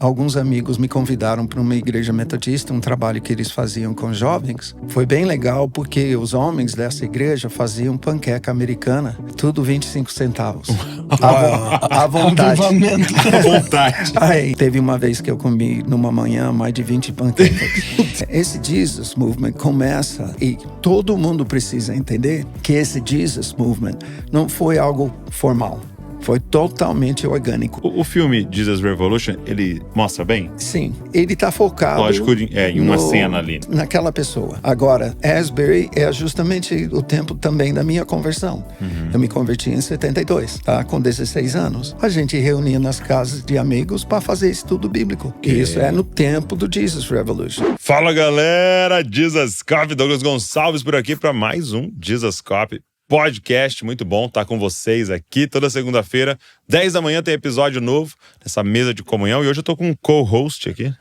alguns amigos me convidaram para uma igreja metodista, um trabalho que eles faziam com jovens. Foi bem legal porque os homens dessa igreja faziam panqueca americana, tudo 25 centavos. À vontade. À vontade. Aí, teve uma vez que eu comi numa manhã mais de 20 panquecas. Esse Jesus Movement começa e todo mundo precisa entender que esse Jesus Movement não foi algo formal. Foi totalmente orgânico. O filme Jesus Revolution, ele mostra bem? Sim, ele tá focado... Lógico, em uma cena ali. Naquela pessoa. Agora, Asbury é justamente o tempo também da minha conversão. Eu me converti em 72, tá? Com 16 anos. A gente reunia nas casas de amigos para fazer estudo bíblico. Isso é no tempo do Jesus Revolution. Fala, galera! Jesus Cop, Douglas Gonçalves por aqui para mais um Jesus Cop podcast. Muito bom estar com vocês aqui toda segunda-feira, 10 da manhã tem episódio novo nessa mesa de comunhão e hoje eu tô com um co-host aqui.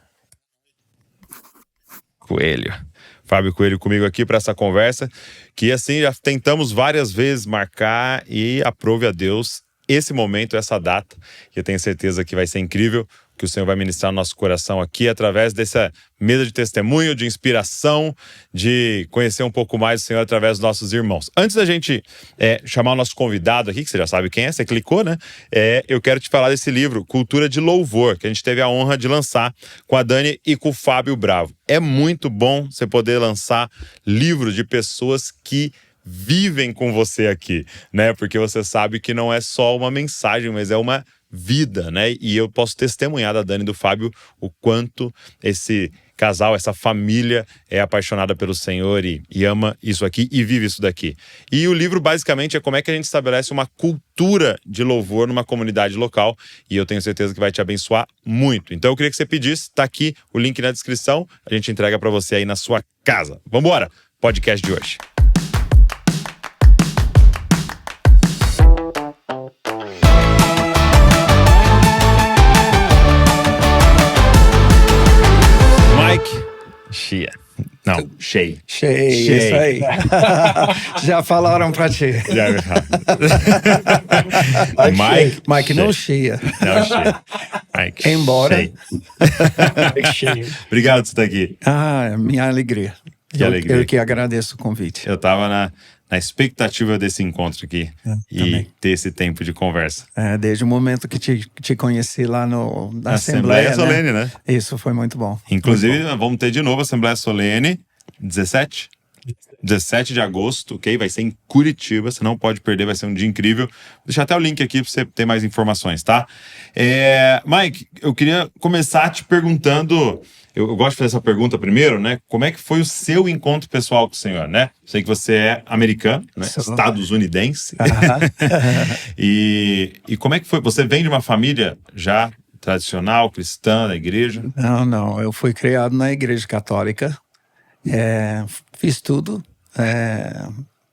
Coelho. Fábio Coelho comigo aqui para essa conversa que assim já tentamos várias vezes marcar e aprove a Deus esse momento, essa data, que eu tenho certeza que vai ser incrível, que o Senhor vai ministrar no nosso coração aqui através dessa mesa de testemunho, de inspiração, de conhecer um pouco mais o Senhor através dos nossos irmãos. Antes da gente chamar o nosso convidado aqui, que você já sabe quem é, você clicou, né? Eu quero te falar desse livro, Cultura de Louvor, que a gente teve a honra de lançar com a Dani e com o Fábio Bravo. É muito bom você poder lançar livros de pessoas que vivem com você aqui, né? Porque você sabe que não é só uma mensagem, mas é uma vida, né? E eu posso testemunhar da Dani e do Fábio o quanto esse casal, essa família é apaixonada pelo Senhor e ama isso aqui e vive isso daqui. E o livro basicamente é como é que a gente estabelece uma cultura de louvor numa comunidade local e eu tenho certeza que vai te abençoar muito. Então eu queria que você pedisse, tá aqui o link na descrição, a gente entrega para você aí na sua casa. Vambora! Podcast de hoje. Shea. Não, Shea. Isso aí. Já falaram pra ti. Mike não Shea. Não, Shea. Mike. Embora. Shea. Obrigado por você estar aqui. Minha alegria. Eu que agradeço o convite. Eu estava na expectativa desse encontro aqui e também. Ter esse tempo de conversa. Desde o momento que te conheci lá na Assembleia Solene, né? Isso foi muito bom. Inclusive, vamos ter de novo a Assembleia Solene, 17 de agosto, ok? Vai ser em Curitiba, você não pode perder, vai ser um dia incrível. Vou deixar até o link aqui para você ter mais informações, tá? Mike, eu queria começar te perguntando... Eu gosto de fazer essa pergunta primeiro, né? Como é que foi o seu encontro pessoal com o Senhor, né? Sei que você é americano, né? Estadunidense. E como é que foi? Você vem de uma família já tradicional, cristã, da igreja? Não. Eu fui criado na igreja católica. Fiz tudo.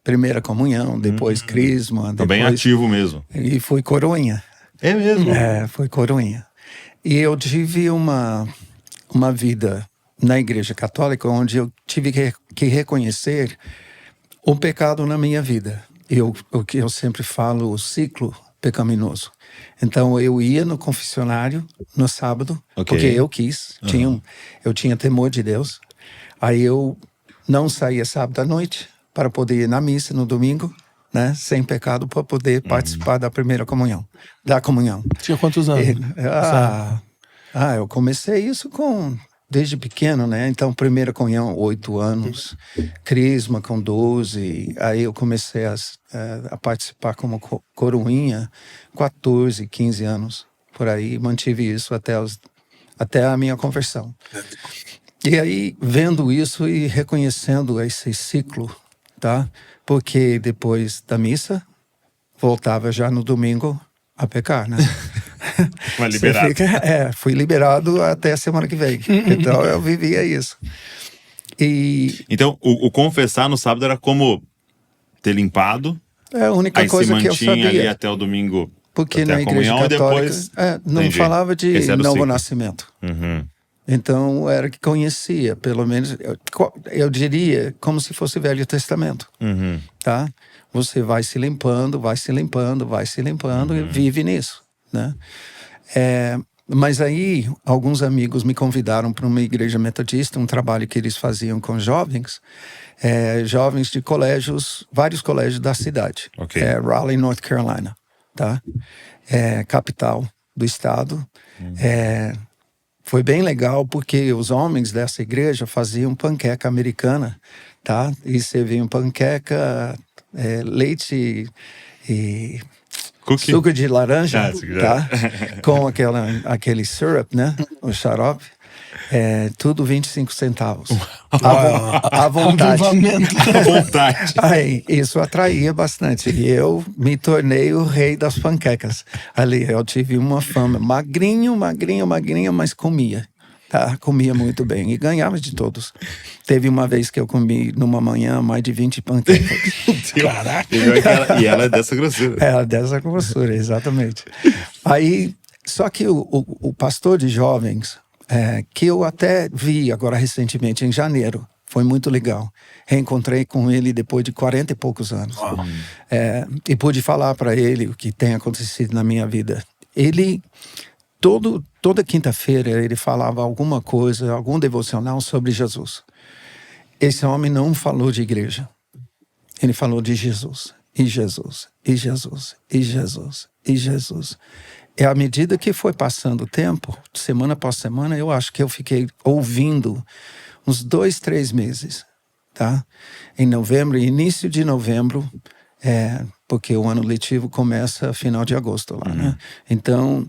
Primeira comunhão, depois crisma. Tô bem ativo mesmo. E fui coroinha. É mesmo? Fui coroinha. E eu tive uma vida na igreja católica onde eu tive que reconhecer o pecado na minha vida. O que eu sempre falo, o ciclo pecaminoso. Então eu ia no confessionário no sábado, porque eu quis, eu tinha temor de Deus. Aí eu não saía sábado à noite para poder ir na missa no domingo, né, sem pecado, para poder participar da primeira comunhão, da comunhão. Tinha quantos anos? Eu comecei isso desde pequeno, né? Então, primeira comunhão, 8 anos. Crisma com 12. Aí eu comecei a participar como coroinha, 14, 15 anos. Por aí, mantive isso até a minha conversão. E aí, vendo isso e reconhecendo esse ciclo, tá? Porque depois da missa, voltava já no domingo a pecar, né? Mas liberado. Fui liberado até a semana que vem. Então eu vivia isso. Então o confessar no sábado era como ter limpado. É a única coisa que eu sabia. Aí se mantinha ali até o domingo. Porque na igreja católica não falava de novo nascimento. Então era que conhecia, pelo menos, eu diria como se fosse Velho Testamento. Tá? Você vai se limpando e vive nisso, né? Mas aí, alguns amigos me convidaram para uma igreja metodista, um trabalho que eles faziam com jovens, jovens de colégios, vários colégios da cidade. Ok. Raleigh, North Carolina, tá? Capital do estado. Foi bem legal porque os homens dessa igreja faziam panqueca americana, tá? E serviam panqueca, leite e Cookie. suco de laranja, Ah, tá? Com aquele syrup, né? O xarope. Tudo 25 centavos. À vontade. À vontade. Aí, isso atraía bastante. E eu me tornei o rei das panquecas. Ali, eu tive uma fama. Magrinho, mas comia. Tá? Comia muito bem. E ganhava de todos. Teve uma vez que eu comi, numa manhã, mais de 20 panquecas. Caraca! E ela é dessa grossura. Dessa grossura, exatamente. Aí, só que o pastor de jovens, que eu até vi agora recentemente, em janeiro, foi muito legal. Reencontrei com ele depois de 40 e poucos anos. E pude falar para ele o que tem acontecido na minha vida. Ele, toda quinta-feira, ele falava alguma coisa, algum devocional sobre Jesus. Esse homem não falou de igreja. Ele falou de Jesus, e Jesus, e Jesus, e Jesus, e Jesus. E à medida que foi passando o tempo, semana após semana, eu acho que eu fiquei ouvindo uns 2, 3 meses, tá? Em novembro, início de novembro, porque o ano letivo começa final de agosto lá, né? Então,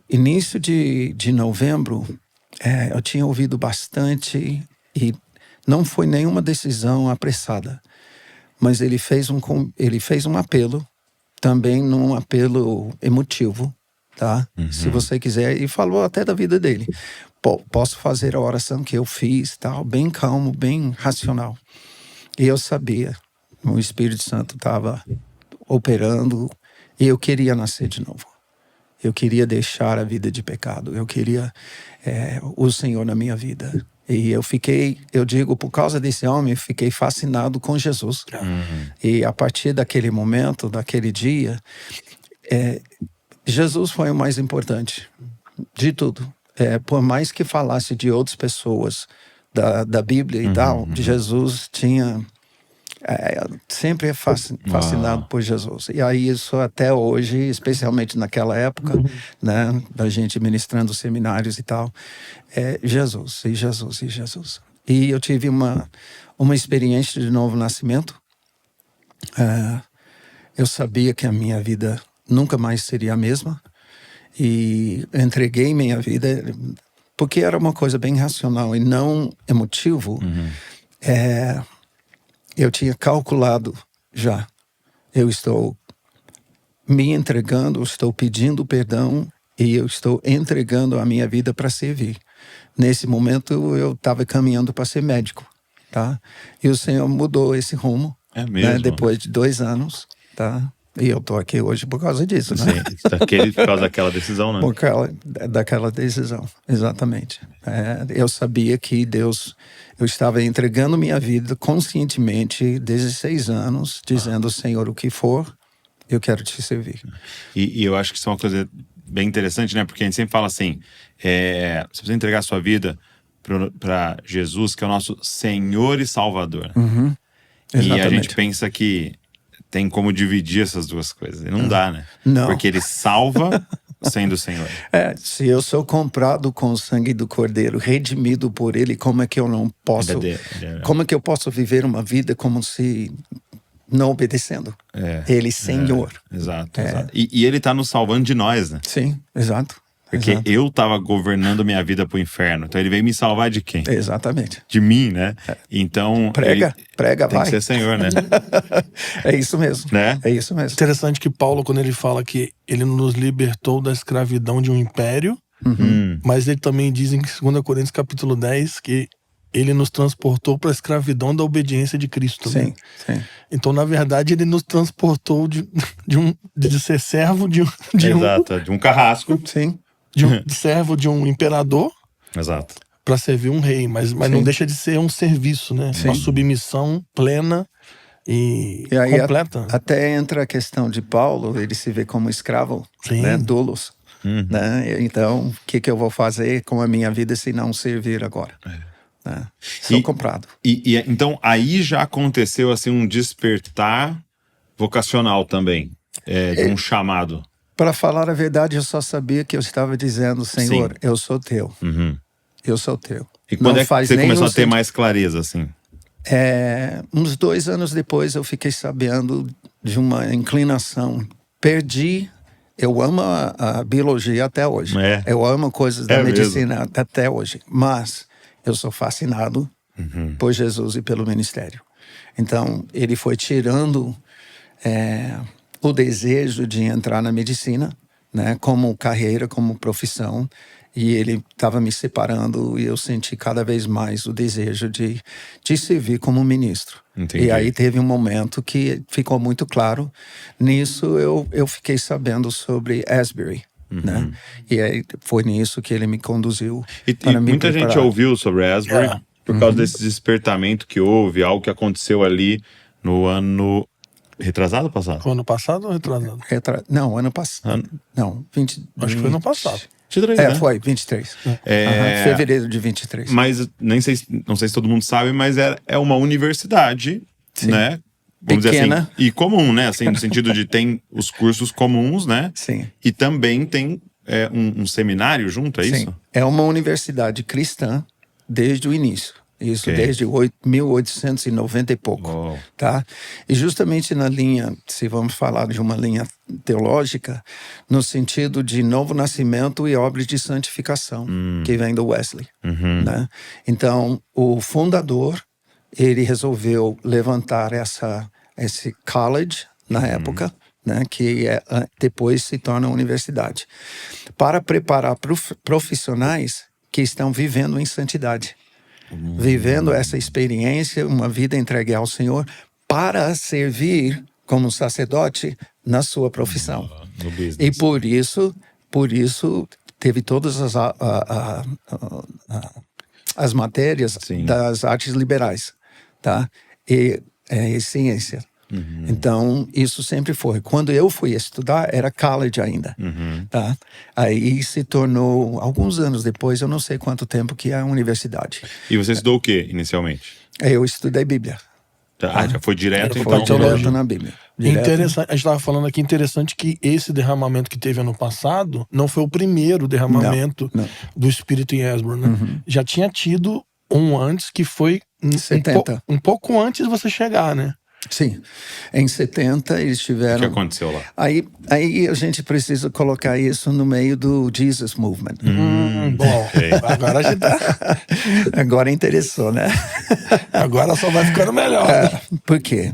início de novembro, eu tinha ouvido bastante e não foi nenhuma decisão apressada. Mas ele fez um apelo, também num apelo emotivo, tá? Se você quiser, e falou até da vida dele. Posso fazer a oração que eu fiz, tal, bem calmo, bem racional. E eu sabia, o Espírito Santo estava operando, e eu queria nascer de novo. Eu queria deixar a vida de pecado, eu queria o Senhor na minha vida. E eu digo, por causa desse homem, eu fiquei fascinado com Jesus. E a partir daquele momento, daquele dia, Jesus foi o mais importante de tudo. Por mais que falasse de outras pessoas da Bíblia e tal, Jesus tinha... sempre fascinado por Jesus. E aí isso até hoje, especialmente naquela época, né, da gente ministrando seminários e tal, Jesus, e Jesus, e Jesus. E eu tive uma experiência de novo nascimento. Eu sabia que a minha vida nunca mais seria a mesma. E entreguei minha vida, porque era uma coisa bem racional e não emotivo. Eu tinha calculado já. Eu estou me entregando, estou pedindo perdão e eu estou entregando a minha vida para servir. Nesse momento eu estava caminhando para ser médico, tá? E o Senhor mudou esse rumo. É mesmo? Né? Depois de 2 anos, tá? E eu tô aqui hoje por causa disso, né? Sim, por causa daquela decisão, né? Daquela decisão, exatamente. Eu sabia que Deus... Eu estava entregando minha vida conscientemente, 16 anos, dizendo, Senhor, o que for, eu quero te servir. E eu acho que isso é uma coisa bem interessante, né? Porque a gente sempre fala assim, você precisa entregar a sua vida para Jesus, que é o nosso Senhor e Salvador. E a gente pensa que tem como dividir essas duas coisas. E não dá, né? Não. Porque ele salva sendo o Senhor. Se eu sou comprado com o sangue do Cordeiro, redimido por ele, como é que eu não posso... Como é que eu posso viver uma vida como se não obedecendo? Ele, Senhor. Exato. E ele tá nos salvando de nós, né? Sim, exato. Porque eu tava governando minha vida pro inferno. Então ele veio me salvar de quem? Exatamente. De mim, né? Então... Prega, tem vai. que ser Senhor, né? É isso mesmo. Né? É isso mesmo. Interessante que Paulo, quando ele fala que ele nos libertou da escravidão de um império, mas ele também diz em 2 Coríntios capítulo 10 que ele nos transportou para a escravidão da obediência de Cristo. Sim, né? sim. Então, na verdade, ele nos transportou de ser servo de um carrasco. Sim. De servo de um imperador. Exato. Para servir um rei, mas não deixa de ser um serviço, né? Sim. Uma submissão plena e aí completa. Até entra a questão de Paulo, ele se vê como escravo, Sim. né? Doulos. né? Então, o que eu vou fazer com a minha vida se não servir agora? Né? Sou comprado. Então, aí já aconteceu assim um despertar vocacional também, de um chamado. Para falar a verdade, eu só sabia que eu estava dizendo, Senhor, Sim. eu sou teu. Eu sou teu. E quando é que você começou a ter mais clareza, assim? Uns 2 anos depois eu fiquei sabendo de uma inclinação. Perdi. Eu amo a biologia até hoje. Eu amo coisas da medicina até hoje. Mas eu sou fascinado por Jesus e pelo ministério. Então, ele foi tirando o desejo de entrar na medicina, né, como carreira, como profissão. E ele estava me separando e eu senti cada vez mais o desejo de servir como ministro. Entendi. E aí teve um momento que ficou muito claro. Nisso eu fiquei sabendo sobre Asbury, né? E aí foi nisso que ele me conduziu. E muita gente ouviu sobre Asbury por causa desse despertamento que houve, algo que aconteceu ali no ano... Retrasado ou passado? Foi ano passado ou retrasado? Não, ano passado. Não, 20... Acho que foi ano passado. 23, né? Foi, 23. Fevereiro de 23. Mas não sei se todo mundo sabe, mas é uma universidade, né? Vamos pequena. Dizer assim, e comum, né? Assim, no sentido de tem os cursos comuns, né? Sim. E também tem um seminário junto, é isso? É uma universidade cristã desde o início. Isso desde 1890 e pouco, tá? E justamente na linha, se vamos falar de uma linha teológica, no sentido de novo nascimento e obra de santificação, que vem do Wesley, né? Então, o fundador, ele resolveu levantar esse college na época, né? Que depois se torna universidade, para preparar profissionais que estão vivendo em santidade. Vivendo essa experiência, uma vida entregue ao Senhor, para servir como sacerdote na sua profissão. No business. E por isso teve todas as matérias das artes liberais, tá? E ciência. Então, isso sempre foi. Quando eu fui estudar, era college ainda, tá? Aí se tornou, alguns anos depois, eu não sei quanto tempo, que é a universidade. E você estudou o que, inicialmente? Eu estudei Bíblia. Já foi direto, Foi então? direto na Bíblia. Interessante, a gente estava falando aqui, interessante que esse derramamento que teve ano passado não foi o primeiro derramamento do Espírito em Asbury, né? Já tinha tido um antes, que foi 70. Um pouco antes de você chegar, né? Sim, em 70 eles tiveram... O que aconteceu lá? Aí a gente precisa colocar isso no meio do Jesus Movement. Bom, agora a gente tá... Agora interessou, né? Agora só vai ficando melhor. Por quê?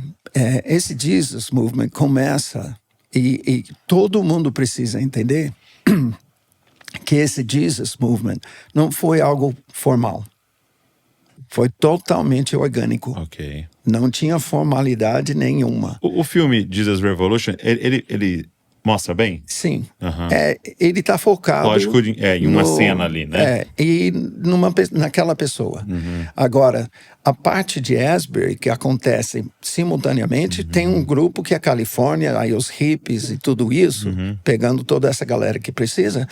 Esse Jesus Movement começa, e todo mundo precisa entender que esse Jesus Movement não foi algo formal. Foi totalmente orgânico. Ok. Não tinha formalidade nenhuma. O filme Jesus Revolution, ele mostra bem? Sim. Ele está focado... Lógico, em uma cena ali, né? E naquela pessoa. Agora, a parte de Asbury, que acontece simultaneamente, tem um grupo que é a Califórnia, aí os hippies e tudo isso, pegando toda essa galera que precisa...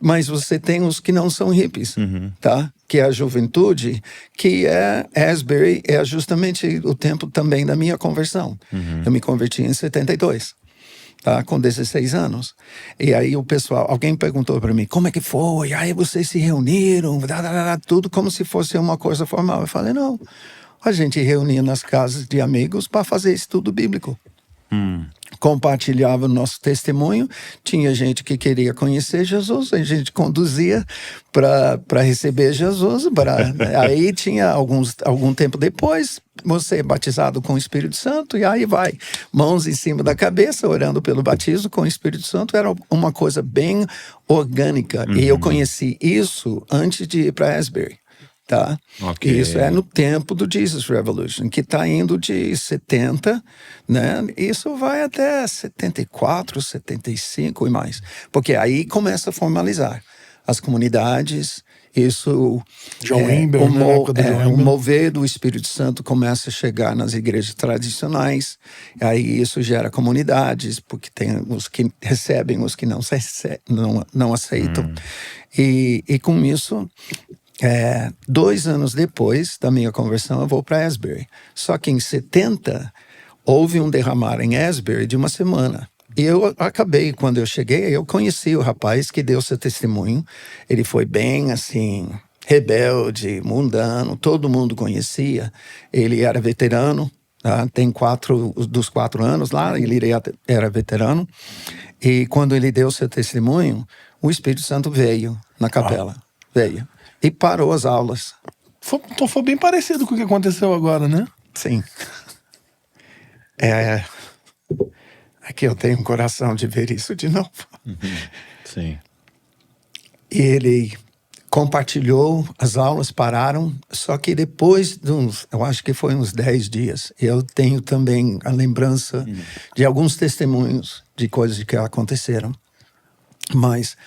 Mas você tem os que não são hippies, tá? Que é a juventude, que Asbury é justamente o tempo também da minha conversão. Eu me converti em 72, tá? Com 16 anos. E aí o pessoal, alguém perguntou para mim, como é que foi? Aí vocês se reuniram, tudo como se fosse uma coisa formal. Eu falei, não, a gente reunia nas casas de amigos para fazer estudo bíblico. Compartilhava o nosso testemunho, tinha gente que queria conhecer Jesus, a gente conduzia para receber Jesus, aí tinha algum tempo depois, você é batizado com o Espírito Santo, e aí vai, mãos em cima da cabeça, orando pelo batismo com o Espírito Santo, era uma coisa bem orgânica, e eu conheci isso antes de ir para Asbury. Tá? Okay. E isso é no tempo do Jesus Revolution, que está indo de 70, né? Isso vai até 74, 75 e mais. Porque aí começa a formalizar as comunidades Isso, John Wimber, né, na época do John o Wimber. mover do Espírito Santo começa a chegar nas igrejas tradicionais, aí isso gera comunidades, porque tem os que recebem, os que não aceitam. E com isso, 2 anos depois da minha conversão, eu vou para Asbury. Só que em 70, houve um derramar em Asbury de uma semana. E eu acabei, quando eu cheguei, eu conheci o rapaz que deu seu testemunho. Ele foi bem, assim, rebelde, mundano, todo mundo conhecia. Ele era veterano, tá? Tem 4 anos lá, ele era veterano. E quando ele deu seu testemunho, o Espírito Santo veio na capela, veio. E parou as aulas. Então foi bem parecido com o que aconteceu agora, né? Sim. Aqui eu tenho um coração de ver isso de novo. Sim. E ele compartilhou, as aulas pararam, só que depois de eu acho que foi uns 10 dias, eu tenho também a lembrança de alguns testemunhos de coisas que aconteceram. Mas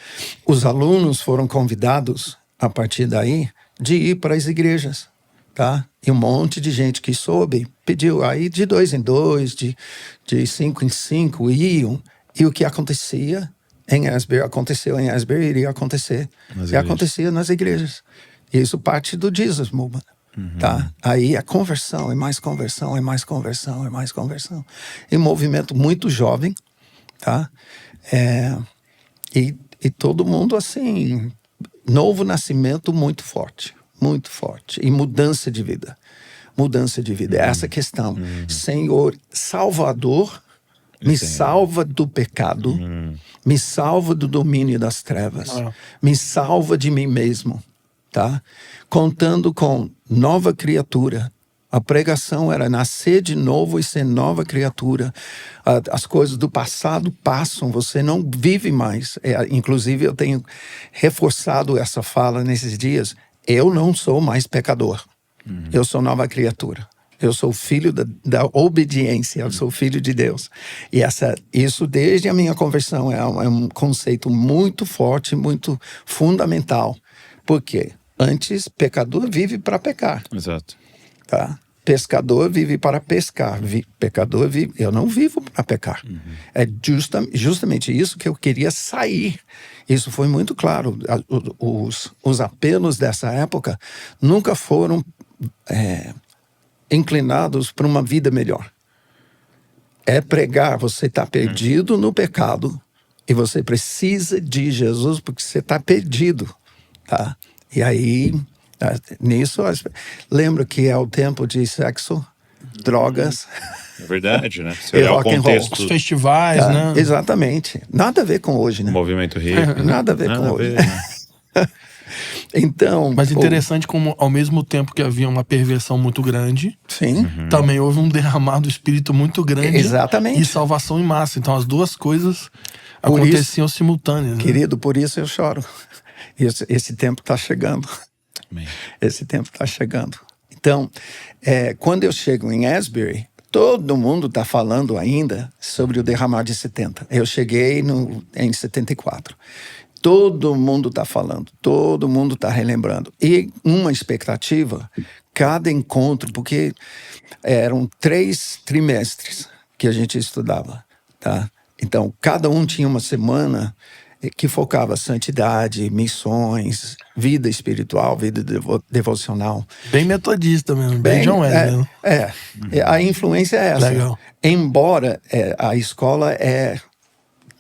os alunos foram convidados, a partir daí, de ir para as igrejas, tá? E um monte de gente que soube pediu aí de 2 em 2, de 5 em 5 iam. E o que acontecia em Asbury aconteceu em Asbury, iria acontecer. E acontecia nas igrejas. E isso parte do Jesus Movement, tá? Aí a conversão, é mais conversão, é mais conversão, é mais conversão. E um movimento muito jovem, tá? E todo mundo assim, novo nascimento muito forte. Muito forte. E mudança de vida. Mudança de vida. É essa questão. Senhor, Salvador, me salva do pecado. Me salva do domínio das trevas. Me salva de mim mesmo. Tá? Contando com nova criatura. A pregação era nascer de novo e ser nova criatura. As coisas do passado passam, você não vive mais. Inclusive, eu tenho reforçado essa fala nesses dias. Eu não sou mais pecador. Eu sou nova criatura. Eu sou filho da obediência. Eu sou filho de Deus. E isso, desde a minha conversão, é um conceito muito forte, muito fundamental. Por quê? Antes, pecador vive para pecar. Exato. Tá? Pescador vive para pescar. Pecador vive... Eu não vivo para pecar. É justamente isso que eu queria sair. Isso foi muito claro. Os apelos dessa época nunca foram inclinados para uma vida melhor. É pregar, você está perdido no pecado e você precisa de Jesus porque você está perdido. Tá? E aí... Nisso, lembro que é o tempo de sexo, drogas. É verdade, né? Se olhar o contexto. Os festivais, né? Exatamente. Nada a ver com hoje, né? O movimento hippie. Nada a ver com hoje. Né? Então... Mas interessante como, ao mesmo tempo que havia uma perversão muito grande, sim. Também houve um derramar do Espírito muito grande. Exatamente. E salvação em massa. Então as duas coisas aconteciam simultâneas. Querido, por isso eu choro. Esse tempo está chegando. Amém. Esse tempo está chegando. Então, quando eu chego em Asbury, todo mundo está falando ainda sobre o derramar de 70. Eu cheguei em 74. Todo mundo está falando, todo mundo está relembrando. E uma expectativa, cada encontro, porque eram 3 trimestres que a gente estudava, tá? Então, cada um tinha uma semana que focava santidade, missões, vida espiritual, vida devocional. Bem metodista mesmo, bem John Wesley. A influência é essa. Legal. Embora a escola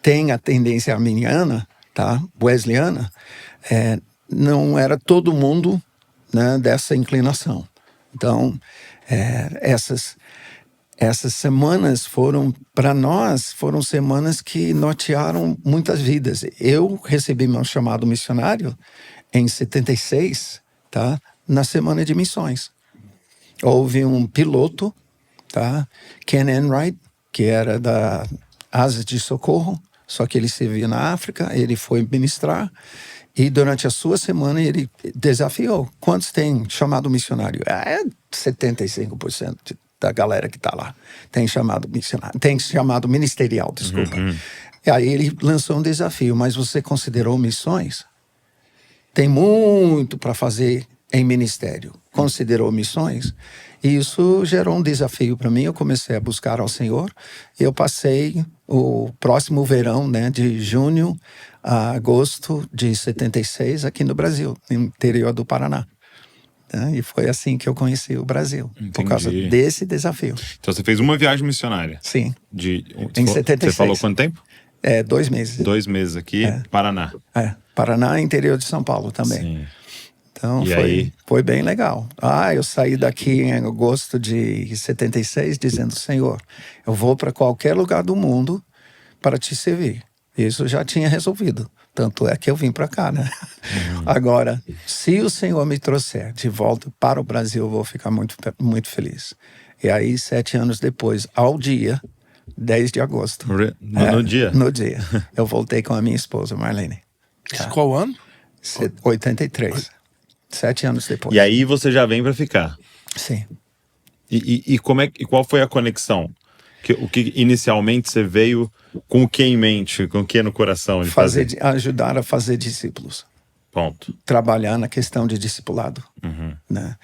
tenha a tendência arminiana, tá? Wesleyana, não era todo mundo, né, dessa inclinação. Então, essas semanas para nós, foram semanas que nortearam muitas vidas. Eu recebi meu chamado missionário em 76, tá? Na semana de missões. Houve um piloto, tá? Ken Enright, que era da Asas de Socorro, só que ele servia na África, ele foi ministrar, e durante a sua semana ele desafiou. Quantos têm chamado missionário? 75% da galera que está lá tem chamado missionário, tem chamado ministerial, desculpa. E aí ele lançou um desafio, mas você considerou missões? tem muito para fazer em ministério. Considerou missões. E isso gerou um desafio para mim. Eu comecei a buscar ao Senhor. Eu passei o próximo verão, né, de junho a agosto de 76, aqui no Brasil, no interior do Paraná. E foi assim que eu conheci o Brasil. Entendi. Por causa desse desafio. Então você fez uma viagem missionária. Sim. Em 76. Você falou quanto tempo? 2 meses. 2 meses aqui, Paraná. Paraná, interior de São Paulo também. Sim. Então E foi bem legal. Eu saí daqui em agosto de 76 dizendo: Senhor, eu vou para qualquer lugar do mundo para te servir. Isso eu já tinha resolvido. Tanto é que eu vim para cá, né? Agora, se o Senhor me trouxer de volta para o Brasil, eu vou ficar muito, muito feliz. E aí, 7 anos depois, ao dia, 10 de agosto. No dia? No dia. Eu voltei com a minha esposa, Marlene. Qual ano? 83. 7 anos depois. E aí você já vem para ficar. Sim. E qual foi a conexão? O que inicialmente você veio com o que em mente, com o que no coração de fazer? Ajudar a fazer discípulos. Ponto. Trabalhar na questão de discipulado. Né?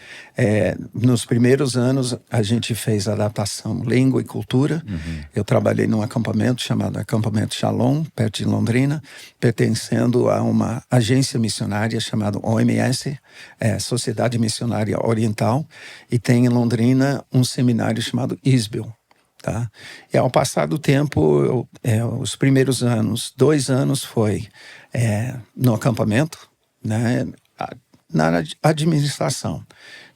Nos primeiros anos, a gente fez adaptação língua e cultura. Eu trabalhei num acampamento chamado Acampamento Shalom, perto de Londrina, pertencendo a uma agência missionária chamada OMS, Sociedade Missionária Oriental, e tem em Londrina um seminário chamado ISBEL. Tá? E ao passar do tempo, os primeiros anos, 2 anos foi no acampamento, né, na administração.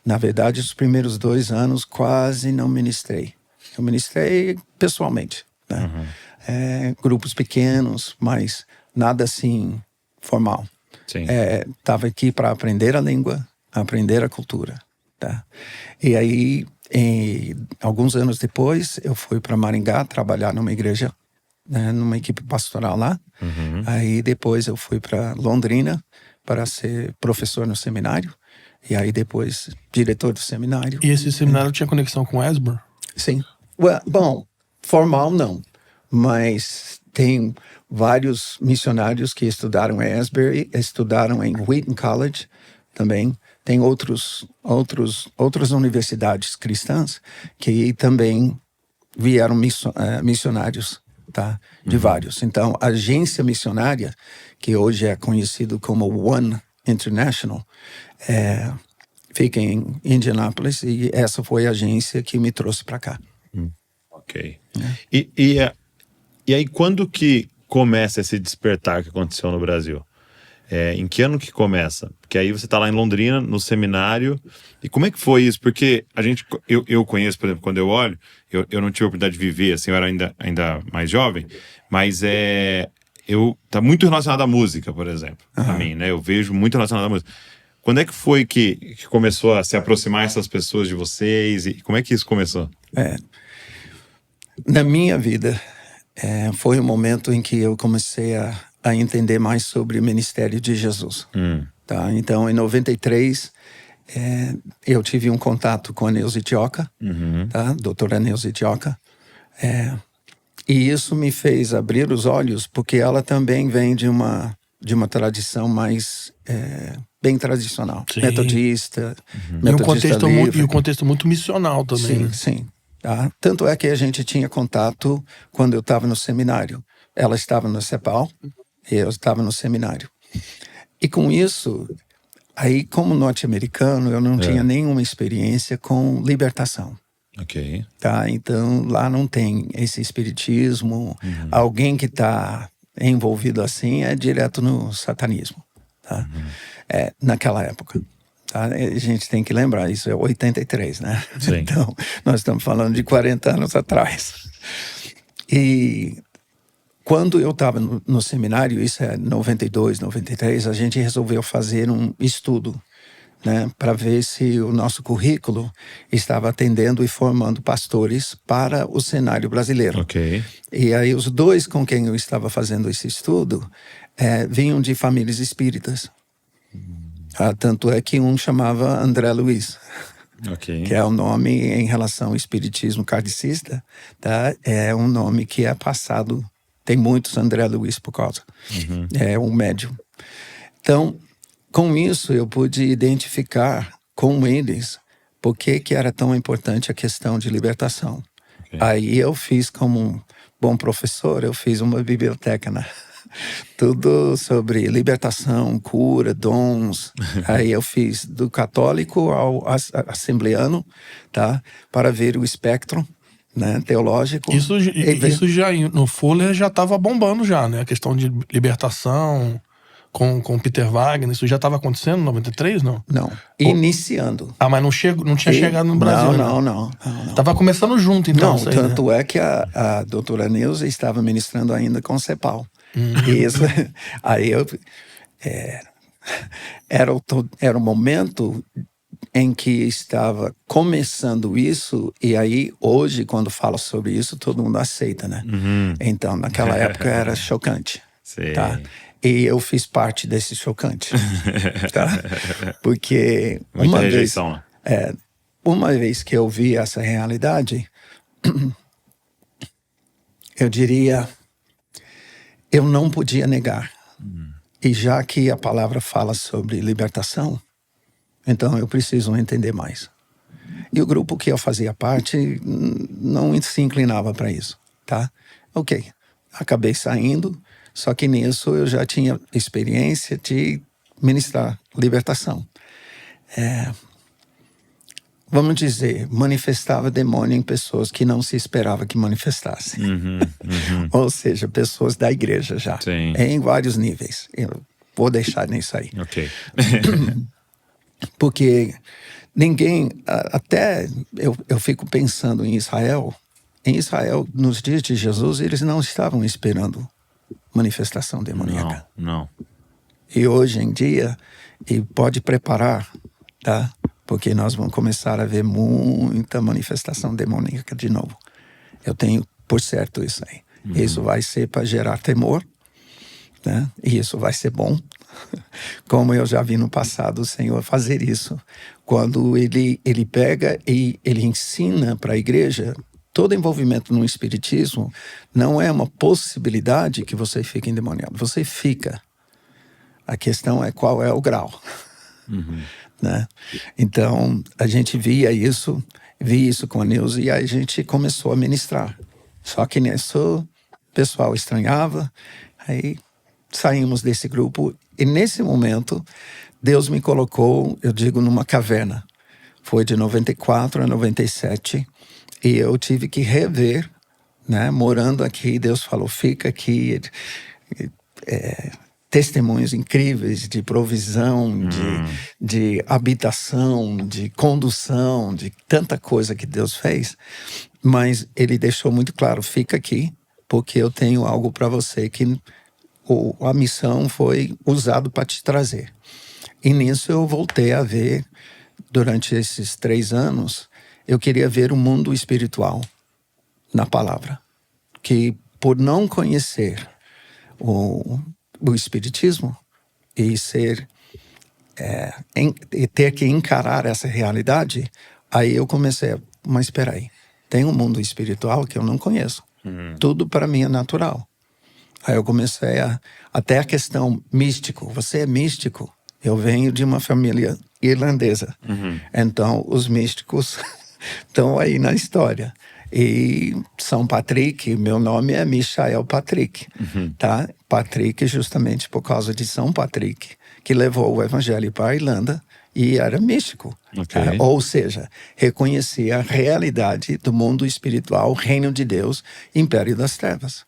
Na verdade, os primeiros 2 anos quase não ministrei. Eu ministrei pessoalmente, né? Grupos pequenos, mas nada assim formal. Estava aqui para aprender a língua, aprender a cultura. Tá? E aí, alguns anos depois, eu fui para Maringá trabalhar numa igreja, né, numa equipe pastoral lá. Aí depois eu fui para Londrina para ser professor no seminário. E aí depois, diretor do seminário. E esse seminário tinha conexão com Asbury? Sim. Bom, formal não. Mas tem vários missionários que estudaram em Asbury, estudaram em Wheaton College também. Tem outras universidades cristãs que também vieram missionários, tá? De vários. Então, a agência missionária, que hoje é conhecido como One International, fica em Indianápolis, e essa foi a agência que me trouxe para cá. Ok. E aí, quando que começa esse despertar que aconteceu no Brasil? Em que ano que começa? Porque aí você tá lá em Londrina, no seminário. E como é que foi isso? Porque eu conheço, por exemplo, quando eu olho, eu não tive a oportunidade de viver, assim, eu era ainda mais jovem, mas tá muito relacionado à música, por exemplo, a mim, né? Eu vejo muito relacionado à música. Quando é que foi que começou a se aproximar essas pessoas de vocês? E como é que isso começou? Na minha vida, foi um momento em que eu comecei a entender mais sobre o ministério de Jesus. Tá? Então, em 93, eu tive um contato com a Neuza Itioca, tá? Doutora Neuza Itioca. E isso me fez abrir os olhos, porque ela também vem de uma tradição mais bem tradicional. Sim. Metodista, E um contexto muito missional também. Sim, né? sim. Tá? Tanto é que a gente tinha contato quando eu estava no seminário. Ela estava no CEPAL e eu estava no seminário. E com isso, aí como norte-americano, eu não tinha nenhuma experiência com libertação. Ok. Tá? Então, lá não tem esse espiritismo. Alguém que está envolvido assim é direto no satanismo. Tá? Naquela época. Tá? A gente tem que lembrar, isso é 83, né? Sim. Então, nós estamos falando de 40 anos atrás. E quando eu estava no seminário, isso é 92, 93, a gente resolveu fazer um estudo, né, para ver se o nosso currículo estava atendendo e formando pastores para o cenário brasileiro. Ok. E aí os 2 com quem eu estava fazendo esse estudo vinham de famílias espíritas. Tanto é que um chamava André Luiz, que é um nome em relação ao espiritismo kardecista, tá? É um nome que é passado, tem muitos André Luiz por causa. É um médium. Então, com isso eu pude identificar com eles por que era tão importante a questão de libertação. Ok. Aí eu fiz, como um bom professor, eu fiz uma biblioteca, né? Tudo sobre libertação, cura, dons. Aí eu fiz do católico ao assembleano, tá? Para ver o espectro, né, teológico. Isso já no Fuller já estava bombando já, né? A questão de libertação com Peter Wagner, isso já estava acontecendo em 93, não? Não, iniciando. Ah, mas não tinha chegado no Brasil, né? Não. Tava começando junto, então. Não, isso aí, tanto né? é que a doutora Neuza estava ministrando ainda com Cepal. Isso, aí era o momento em que estava começando isso, e aí hoje, quando falo sobre isso, todo mundo aceita, né? Então, naquela época era chocante. Sim. Tá? E eu fiz parte desse chocante. Tá? Porque Muita rejeição. uma vez que eu vi essa realidade, eu diria, eu não podia negar. E já que a palavra fala sobre libertação, então eu preciso entender mais. E o grupo que eu fazia parte não se inclinava para isso, tá? Ok, acabei saindo, só que nisso eu já tinha experiência de ministrar libertação. Vamos dizer, manifestava demônio em pessoas que não se esperava que manifestassem. Ou seja, pessoas da igreja já. Sim. Em vários níveis. Eu vou deixar nisso aí. Ok. Porque ninguém... Até eu fico pensando em Israel. Em Israel, nos dias de Jesus, eles não estavam esperando manifestação demoníaca. Não. E hoje em dia, e pode preparar, tá? Porque nós vamos começar a ver muita manifestação demoníaca de novo. Eu tenho por certo isso aí. Isso vai ser para gerar temor, né? E isso vai ser bom. Como eu já vi no passado o Senhor fazer isso. Quando ele pega e ele ensina para a igreja, todo envolvimento no espiritismo não é uma possibilidade que você fique endemoniado. Você fica. A questão é qual é o grau. Né? Então, a gente vi isso com a Neuza e aí a gente começou a ministrar. Só que nisso, o pessoal estranhava, aí saímos desse grupo e nesse momento, Deus me colocou, eu digo, numa caverna. Foi de 94 a 97 e eu tive que rever, né? Morando aqui, Deus falou, fica aqui, testemunhos incríveis de provisão, de habitação, de condução, de tanta coisa que Deus fez. Mas ele deixou muito claro, fica aqui, porque eu tenho algo para você que a missão foi usado para te trazer. E nisso eu voltei a ver, durante esses 3 anos, eu queria ver o mundo espiritual na palavra. Que por não conhecer o espiritismo e ter que encarar essa realidade, aí eu comecei mas espera aí, tem um mundo espiritual que eu não conheço. Tudo para mim é natural. Aí eu comecei até a questão místico. Você é místico? Eu venho de uma família irlandesa. Então, os místicos estão aí na história. E São Patrick, meu nome é Michael Patrick, tá? Patrick justamente por causa de São Patrick, que levou o evangelho para a Irlanda e era místico. Okay. Tá? Ou seja, reconhecia a realidade do mundo espiritual, reino de Deus, império das trevas.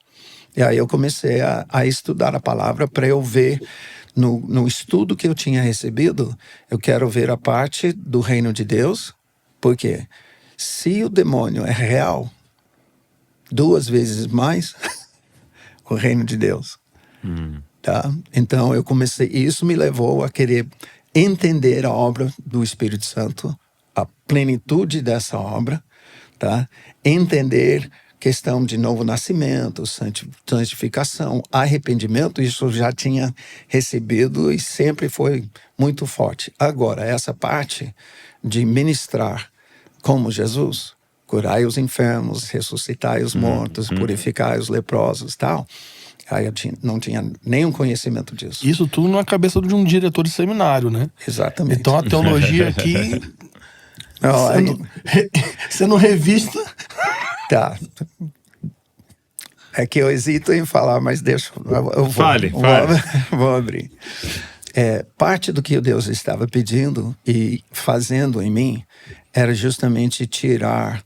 E aí eu comecei a estudar a palavra para eu ver, no estudo que eu tinha recebido, eu quero ver a parte do reino de Deus, porque se o demônio é real, 2 vezes mais o reino de Deus. Tá? Então eu comecei, isso me levou a querer entender a obra do Espírito Santo, a plenitude dessa obra, tá? Entender questão de novo nascimento, santificação, arrependimento, isso eu já tinha recebido e sempre foi muito forte. Agora, essa parte de ministrar como Jesus, curai os enfermos, ressuscitai os mortos, purificai os leprosos, tal. Aí eu não tinha nenhum conhecimento disso. Isso tudo na cabeça de um diretor de seminário, né? Exatamente. Então a teologia aqui Não, sendo revista. tá. É que eu hesito em falar, mas deixa. Eu vou, Fale. vou abrir. Parte do que Deus estava pedindo e fazendo em mim era justamente tirar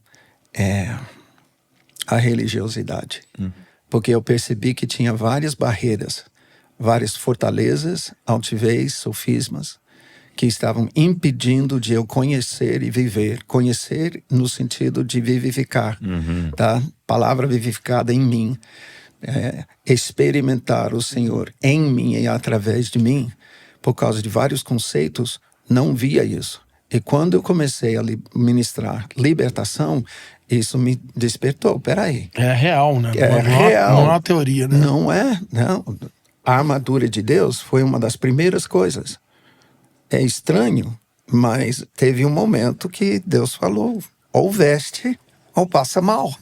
a religiosidade. Porque eu percebi que tinha várias barreiras, várias fortalezas, altivez, sofismas, que estavam impedindo de eu conhecer e viver. Conhecer no sentido de vivificar, tá? Palavra vivificada em mim. Experimentar o Senhor em mim e através de mim, por causa de vários conceitos, não via isso. E quando eu comecei a ministrar libertação, isso me despertou. Peraí. É real, né? Real. Não é uma teoria, né? Não é, não. A armadura de Deus foi uma das primeiras coisas. É estranho, mas teve um momento que Deus falou, ou veste ou passa mal.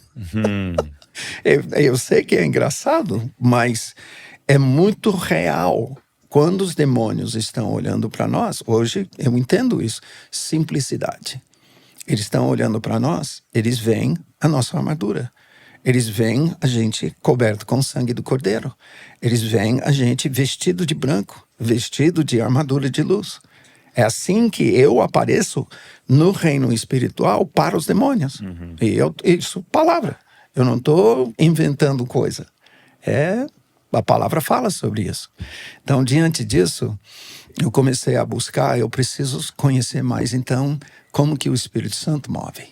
Eu sei que é engraçado, mas é muito real. Quando os demônios estão olhando para nós, hoje eu entendo isso, simplicidade. Eles estão olhando para nós, eles veem a nossa armadura. Eles veem a gente coberto com o sangue do Cordeiro. Eles veem a gente vestido de branco, vestido de armadura de luz. É assim que eu apareço no reino espiritual para os demônios. E isso, palavra. Eu não estou inventando coisa. A palavra fala sobre isso. Então, diante disso, eu comecei a buscar, eu preciso conhecer mais, então, como que o Espírito Santo move.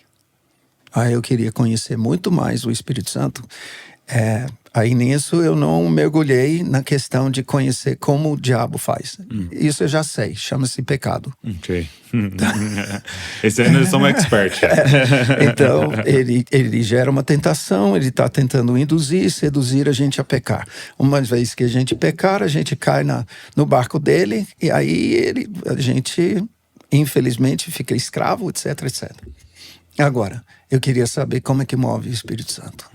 Aí eu queria conhecer muito mais o Espírito Santo. Aí nisso eu não mergulhei na questão de conhecer como o diabo faz. Isso eu já sei, chama-se pecado. Ok. Esse aí nós somos expert. Então, ele gera uma tentação, ele está tentando induzir, seduzir a gente a pecar. Uma vez que a gente pecar, a gente cai no barco dele, e aí a gente, infelizmente, fica escravo, etc, etc. Agora, eu queria saber como é que move o Espírito Santo.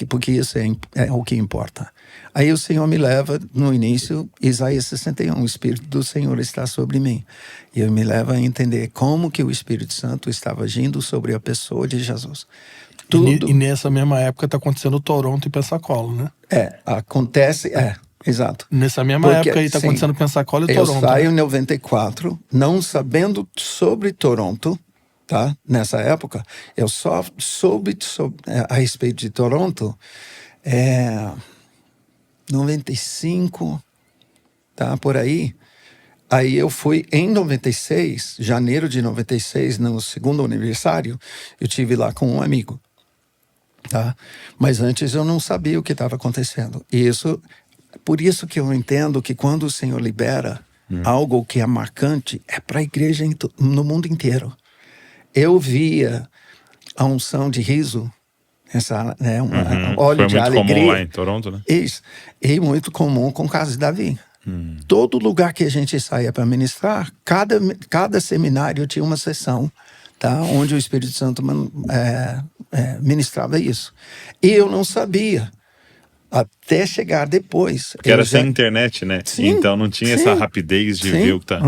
Porque isso é o que importa. Aí o Senhor me leva, no início, Isaías 61, o Espírito do Senhor está sobre mim. E ele me leva a entender como que o Espírito Santo estava agindo sobre a pessoa de Jesus. E nessa mesma época está acontecendo Toronto e Pensacola, né? Acontece, exato. Nessa mesma época aí está acontecendo Pensacola e Toronto. Eu saio em 94, não sabendo sobre Toronto, tá? Nessa época, eu só soube a respeito de Toronto 95, tá? Por aí. Aí eu fui em 96, janeiro de 96, no segundo aniversário, eu tive lá com um amigo, tá? Mas antes eu não sabia o que estava acontecendo. E por isso que eu entendo que quando o Senhor libera algo que é marcante, é para a igreja no mundo inteiro. Eu via a unção de riso, óleo de alegria. Foi muito comum lá em Toronto, né? Isso. E muito comum com o caso de Davi. Todo lugar que a gente saía para ministrar, cada seminário tinha uma sessão, tá? Onde o Espírito Santo ministrava isso. E eu não sabia. Até chegar depois. Porque era sem internet, né? Sim, então não tinha essa rapidez de ver o que tá...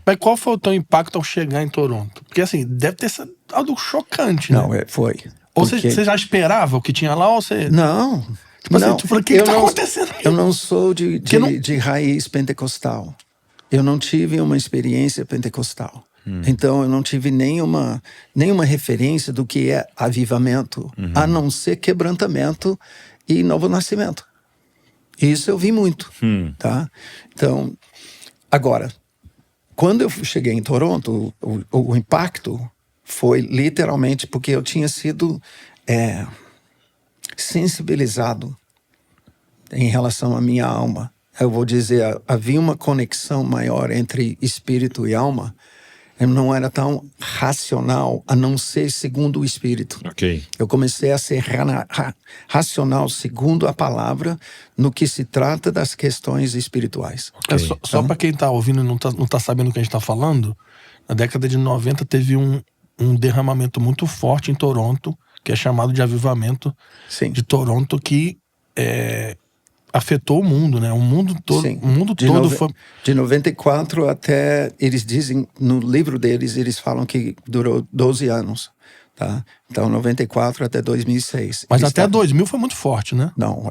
Mas qual foi o teu impacto ao chegar em Toronto? Porque assim, deve ter sido algo chocante, né? Não, foi. Ou você já esperava o que tinha lá, ou você... Não. Tipo assim, tu falou, o que tá acontecendo aqui? Eu não sou de raiz pentecostal. Eu não tive uma experiência pentecostal. Então eu não tive nenhuma referência do que é avivamento, a não ser quebrantamento e novo nascimento. Isso eu vi muito, tá? Então, agora, quando eu cheguei em Toronto, o impacto foi literalmente porque eu tinha sido sensibilizado em relação à minha alma. Eu vou dizer, havia uma conexão maior entre espírito e alma. Eu não era tão racional, a não ser segundo o Espírito. Okay. Eu comecei a ser racional segundo a palavra no que se trata das questões espirituais. Okay. Só para quem tá ouvindo e não tá sabendo o que a gente tá falando, na década de 90 teve um derramamento muito forte em Toronto, que é chamado de avivamento de Toronto, que afetou o mundo, né? O mundo todo, Sim. o mundo todo foi... De 94 até, eles dizem, no livro deles, eles falam que durou 12 anos, tá? Então, 94 até 2006. Mas até 2000 foi muito forte, né? Não,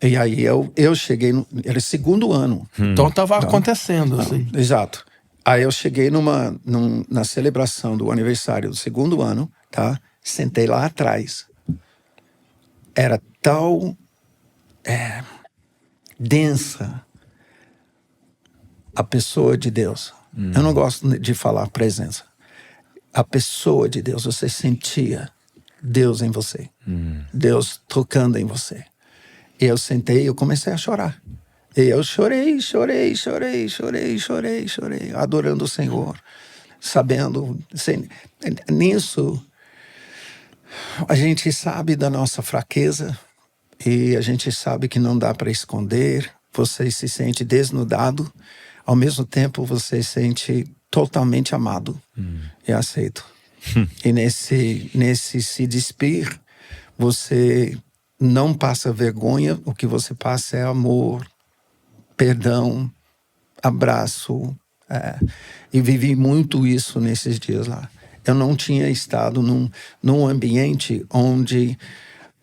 E aí eu cheguei, era segundo ano. Então tava acontecendo, assim. Exato. Aí eu cheguei na celebração do aniversário do segundo ano, tá? Sentei lá atrás. Era tal densa a pessoa de Deus. Eu não gosto de falar presença. A pessoa de Deus, você sentia Deus em você. Deus tocando em você. E eu sentei e eu comecei a chorar. E eu chorei, adorando o Senhor, sabendo, nisso, a gente sabe da nossa fraqueza e a gente sabe que não dá para esconder. Você se sente desnudado, ao mesmo tempo você se sente totalmente amado e aceito. E nesse se despir, você não passa vergonha, o que você passa é amor, perdão, abraço. E vivi muito isso nesses dias lá. Eu não tinha estado num ambiente onde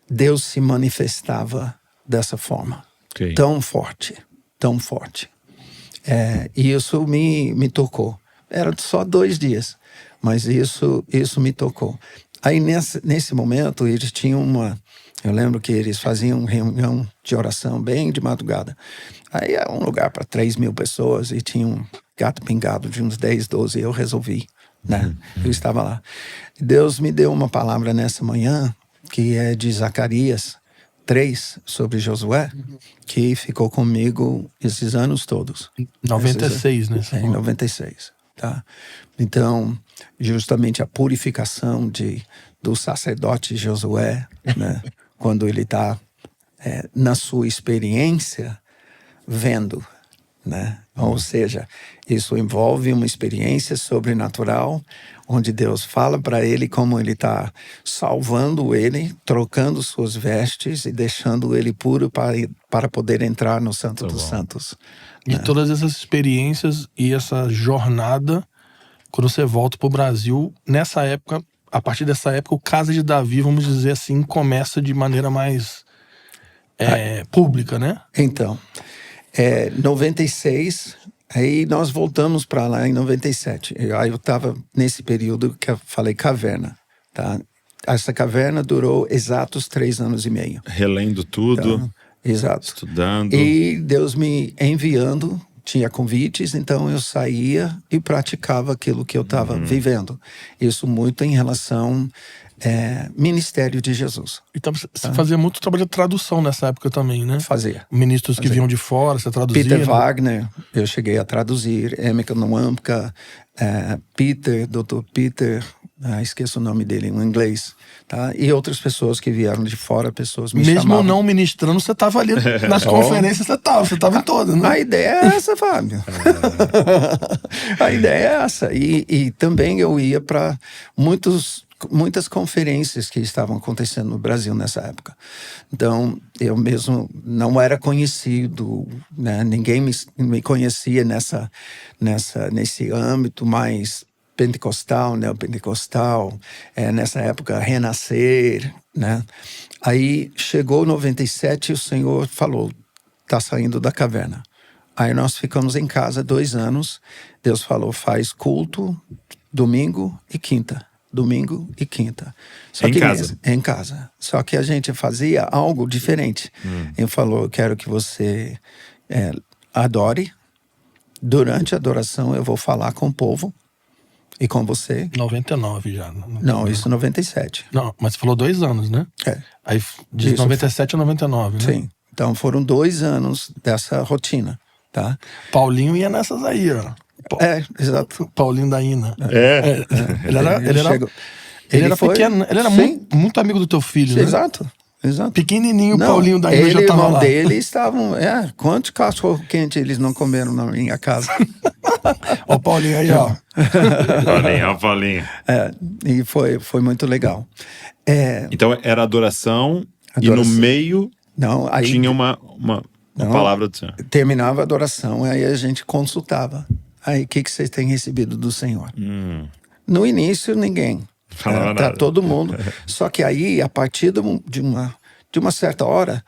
Deus se manifestava dessa forma. Okay. Tão forte, tão forte. E isso me tocou. Era só 2 dias, mas isso me tocou. Aí nesse momento eles tinham eu lembro que eles faziam reunião de oração bem de madrugada. Aí era um lugar para 3.000 pessoas e tinha um gato pingado de uns 10, 12. Eu resolvi, né? Eu estava lá. Deus me deu uma palavra nessa manhã que é de Zacarias 3, sobre Josué, que ficou comigo esses anos todos. 96, né? Em 96, tá? Então, justamente a purificação do sacerdote Josué, né? Quando ele está na sua experiência vendo, né? Ou seja, isso envolve uma experiência sobrenatural, onde Deus fala para ele como ele está salvando ele, trocando suas vestes e deixando ele puro para poder entrar no Santo dos Santos. E todas essas experiências e essa jornada, quando você volta para o Brasil, nessa época, a partir dessa época, o Casa de Davi, vamos dizer assim, começa de maneira mais pública, né? Então, 96, aí nós voltamos para lá em 97. Aí eu estava nesse período que eu falei caverna, tá? Essa caverna durou exatos 3 anos e meio. Relendo tudo. Então, exato. Estudando. E Deus me enviando, tinha convites, então eu saía e praticava aquilo que eu estava vivendo. Isso muito em relação ministério de Jesus. Então você fazia muito trabalho de tradução nessa época também, né? Fazia. Ministros que vinham de fora, você traduzia. Peter Wagner, eu cheguei a traduzir. Emeka Nwamka, Dr. Peter, esqueço o nome dele em inglês, tá? E outras pessoas que vieram de fora, pessoas me Mesmo chamavam. não ministrando, você estava ali nas conferências, você estava em todas, né? A ideia é essa, Fábio. A ideia é essa. E também eu ia para muitas conferências que estavam acontecendo no Brasil nessa época. Então, eu mesmo não era conhecido, né? Ninguém me conhecia nesse âmbito mais pentecostal, neopentecostal, nessa época, renascer, né? Aí chegou 97 e o Senhor falou, tá saindo da caverna. Aí nós ficamos em casa 2 anos. Deus falou, faz culto domingo e quinta. Domingo e quinta. Só que casa? Em casa. Só que a gente fazia algo diferente. Ele falou, eu quero que você adore. Durante a adoração eu vou falar com o povo e com você. 99 já. Não, isso 97. Não, mas você falou 2 anos, né? Aí de Isso 97 a 99, né? Sim. Então foram 2 anos dessa rotina, tá? Paulinho ia nessas aí, ó. Exato. Paulinho da Ina. Ele era foi, pequeno, ele era muito amigo do teu filho, né? Exato. Pequenininho, o Paulinho da Ina já Ele e o tava irmão lá. dele estavam... quantos cachorro quente eles não comeram na minha casa? Ó o Paulinho aí, ó. Paulinho. E foi muito legal. Então era adoração. E no meio não, aí, tinha uma A palavra do Senhor. Terminava a adoração, aí a gente consultava. Aí, o que vocês têm recebido do Senhor? No início, ninguém. Falava Tá nada. todo mundo. Só que aí, a partir de uma certa hora,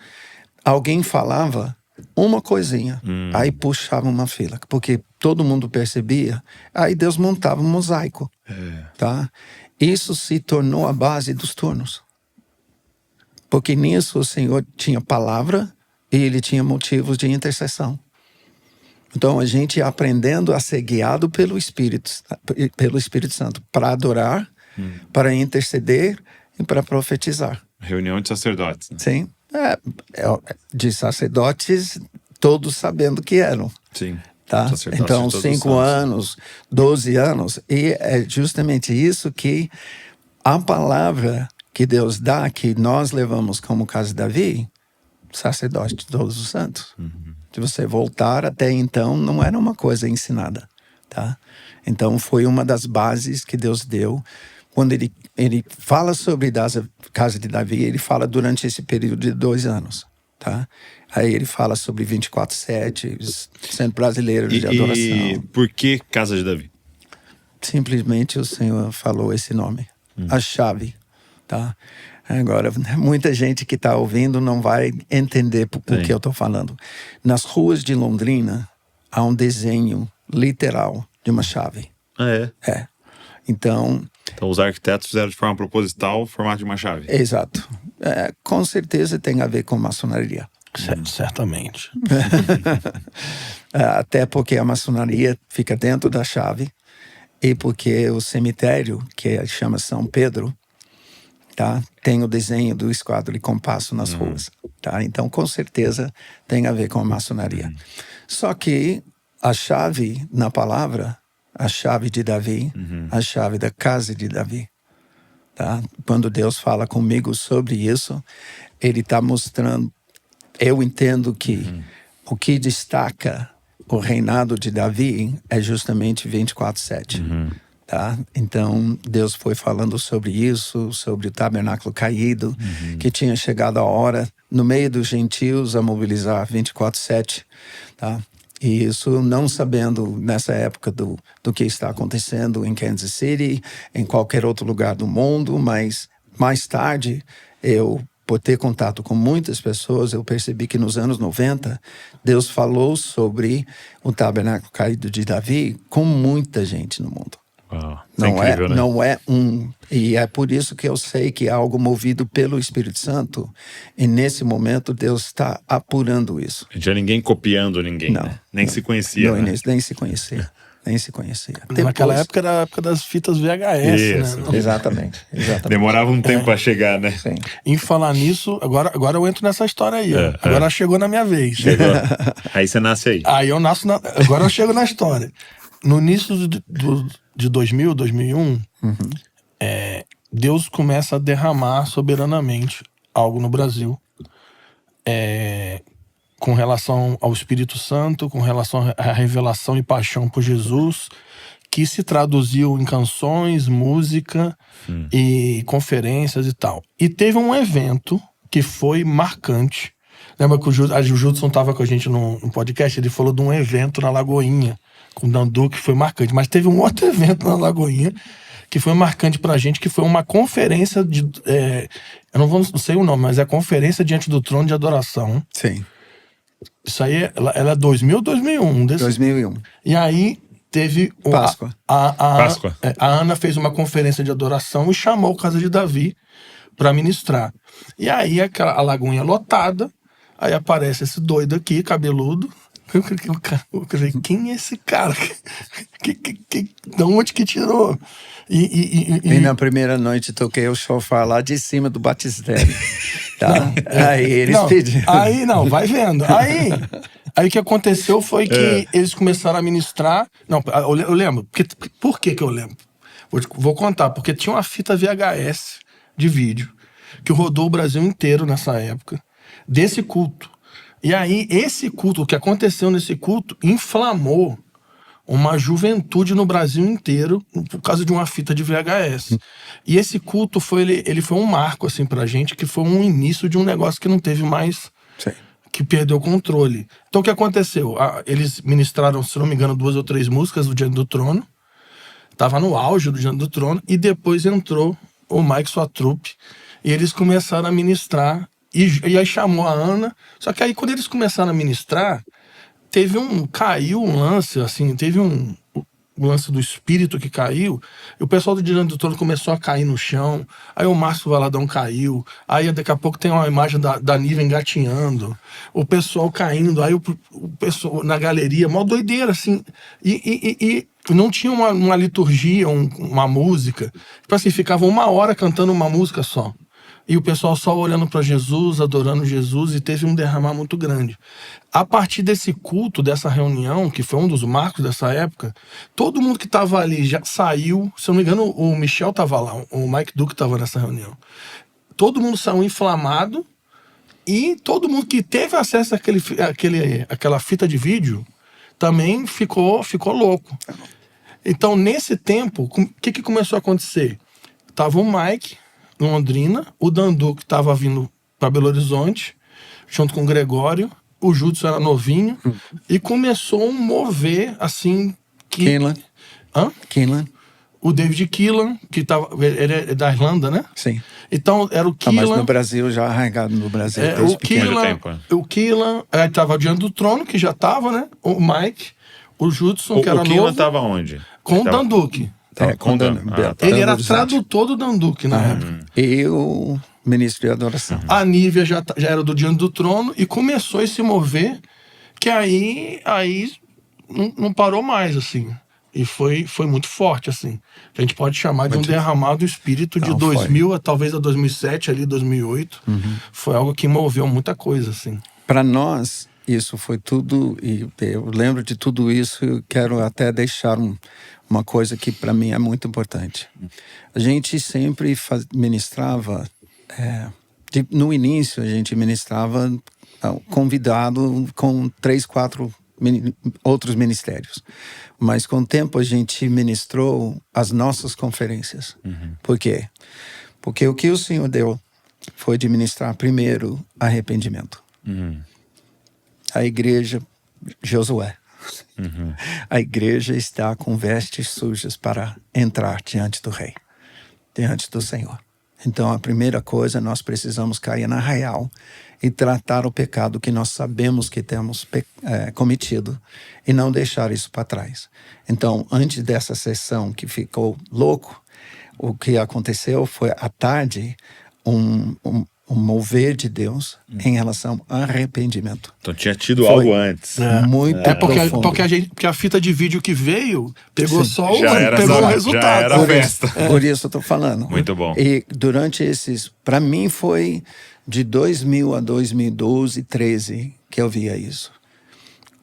alguém falava uma coisinha. Aí puxava uma fila. Porque todo mundo percebia. Aí Deus montava um mosaico. Tá? Isso se tornou a base dos turnos. Porque nisso o Senhor tinha palavra e ele tinha motivos de intercessão. Então a gente ia aprendendo a ser guiado pelo Espírito Santo para adorar, para interceder e para profetizar. Reunião de sacerdotes. Né? Sim, de sacerdotes, todos sabendo que eram. Sim. Tá? Então, 5 anos, 12 anos, e é justamente isso que a palavra que Deus dá, que nós levamos como casa de Davi, sacerdote de todos os santos. Se você voltar até então, não era uma coisa ensinada, tá? Então, foi uma das bases que Deus deu. Quando ele fala sobre a casa de Davi, ele fala durante esse período de 2 anos, tá? Aí ele fala sobre 24/7, sendo brasileiro de adoração. E por que Casa de Davi? Simplesmente o Senhor falou esse nome. A chave, tá? Agora, muita gente que está ouvindo não vai entender por que eu estou falando. Nas ruas de Londrina, há um desenho literal de uma chave. Ah, é? É. Então os arquitetos fizeram de forma proposital o formato de uma chave. Exato. Com certeza tem a ver com maçonaria. Certamente. Até porque a maçonaria fica dentro da chave e porque o cemitério, que chama São Pedro, tá, tem o desenho do esquadro de compasso nas ruas. Tá? Então, com certeza, tem a ver com a maçonaria. Só que a chave na palavra, a chave de Davi, a chave da casa de Davi. Tá? Quando Deus fala comigo sobre isso, ele está mostrando. Eu entendo que o que destaca o reinado de Davi é justamente 24/7. Tá? Então, Deus foi falando sobre isso, sobre o tabernáculo caído, que tinha chegado a hora, no meio dos gentios, a mobilizar 24/7. Tá? E isso não sabendo, nessa época, do que está acontecendo em Kansas City, em qualquer outro lugar do mundo, mas mais tarde, por ter contato com muitas pessoas, eu percebi que nos anos 90, Deus falou sobre o tabernáculo caído de Davi com muita gente no mundo. Incrível, né? Não é e é por isso que eu sei que é algo movido pelo Espírito Santo. E nesse momento Deus está apurando isso. Não tinha ninguém copiando ninguém, né? Nem se conhecia. No né? início, nem se conhecia. Nem se conhecia. Naquela época era a época das fitas VHS, Isso. né? Exatamente. Demorava um tempo a chegar, né? Sim. Em falar nisso, agora eu entro nessa história aí. Agora chegou na minha vez. Chegou. Aí você nasce aí. Aí eu nasço agora eu chego na história. No início de 2000, 2001, Deus começa a derramar soberanamente algo no Brasil. Com relação ao Espírito Santo, com relação à revelação e paixão por Jesus, que se traduziu em canções, música e conferências e tal. E teve um evento que foi marcante. Lembra que o Judson estava com a gente no podcast? Ele falou de um evento na Lagoinha, com o Dandu, que foi marcante. Mas teve um outro evento na Lagoinha que foi marcante pra gente, que foi uma conferência de... eu não sei o nome, mas é a Conferência Diante do Trono de Adoração. Sim. Isso aí, ela é 2000 ou 2001? 2001. E aí teve... Páscoa. Páscoa. A Ana fez uma conferência de adoração e chamou o Casa de Davi para ministrar. E aí a Lagoinha lotada, aí aparece esse doido aqui, cabeludo. Eu falei, quem é esse cara? De onde que tirou? E na primeira noite toquei o chofar lá de cima do batistério. Tá? Aí eles pediram. Aí não, vai vendo. Aí o que aconteceu foi que eles começaram a ministrar. Não, eu lembro. Por que eu lembro? Vou contar, porque tinha uma fita VHS de vídeo que rodou o Brasil inteiro nessa época, desse culto. E aí, esse culto, o que aconteceu nesse culto, inflamou uma juventude no Brasil inteiro por causa de uma fita de VHS. E esse culto ele foi um marco, assim, pra gente, que foi um início de um negócio que não teve mais... Sim. que perdeu o controle. Então o que aconteceu? Eles ministraram, se não me engano, 2 ou 3 músicas do Diante do Trono. Tava no auge do Diante do Trono. E depois entrou o Mike Suatrup. E eles começaram a ministrar. E aí chamou a Ana. Só que aí quando eles começaram a ministrar, caiu um lance, assim, teve um lance do espírito que caiu, e o pessoal do Diante do Trono começou a cair no chão, aí o Márcio Valadão caiu, aí daqui a pouco tem uma imagem da Niva engatinhando, o pessoal caindo, aí o pessoal na galeria, mó doideira, assim, e não tinha uma liturgia, uma música, tipo assim, ficava 1 hora cantando uma música só. E o pessoal só olhando para Jesus, adorando Jesus, e teve um derramar muito grande. A partir desse culto, dessa reunião, que foi um dos marcos dessa época, todo mundo que estava ali já saiu. Se eu não me engano, o Michel estava lá, o Mike Duke estava nessa reunião. Todo mundo saiu inflamado, e todo mundo que teve acesso àquela fita de vídeo também ficou louco. Então, nesse tempo, o que começou a acontecer? Tava o Mike em Londrina, o Dandu que estava vindo para Belo Horizonte, junto com o Gregório, o Judson era novinho, e começou a mover, assim, Keelan. Hã? Keelan. O David Keelan, que ele é da Irlanda, né? Sim. Então, era o Keelan. Mas no Brasil, já arraigado no Brasil. O Keelan, aí tava Diante do Trono, que já tava, né? O Mike, o Judson, que era novo. O Keelan tava onde? Com o Danduque. Ele era tradutor do Danduque na época. E o ministro de adoração. A Nívia já era do Diante do Trono e começou a se mover, que aí não parou mais, assim. E foi muito forte, assim. A gente pode chamar de um derramado espírito de 2000 a talvez a 2007, ali 2008. Foi algo que moveu muita coisa, assim. Para nós, isso foi tudo, e eu lembro de tudo isso, eu quero até deixar uma coisa que para mim é muito importante. A gente sempre ministrava, no início a gente ministrava convidado com 3, 4 outros ministérios. Mas com o tempo a gente ministrou as nossas conferências. Por quê? Porque o que o Senhor deu foi de ministrar primeiro arrependimento. A igreja, Josué, a igreja está com vestes sujas para entrar diante do rei, diante do Senhor. Então a primeira coisa, nós precisamos cair na real e tratar o pecado que nós sabemos que temos cometido e não deixar isso para trás. Então, antes dessa sessão que ficou louco, o que aconteceu foi à tarde um mover de Deus em relação ao arrependimento. Então tinha tido algo antes. Muito profundo. Porque a fita de vídeo que veio pegou Sim. só pegou o resultado. Já era a festa. Por isso eu tô falando. Muito bom. E durante para mim foi de 2000 a 2012, 13 que eu via isso.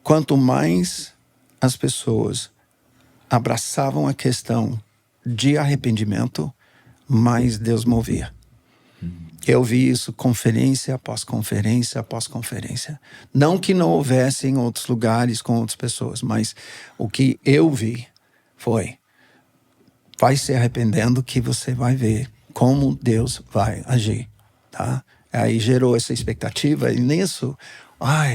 Quanto mais as pessoas abraçavam a questão de arrependimento, mais Deus movia. Eu vi isso conferência após conferência após conferência. Não que não houvesse em outros lugares com outras pessoas, mas o que eu vi foi: vai se arrependendo que você vai ver como Deus vai agir, tá? Aí gerou essa expectativa e nisso,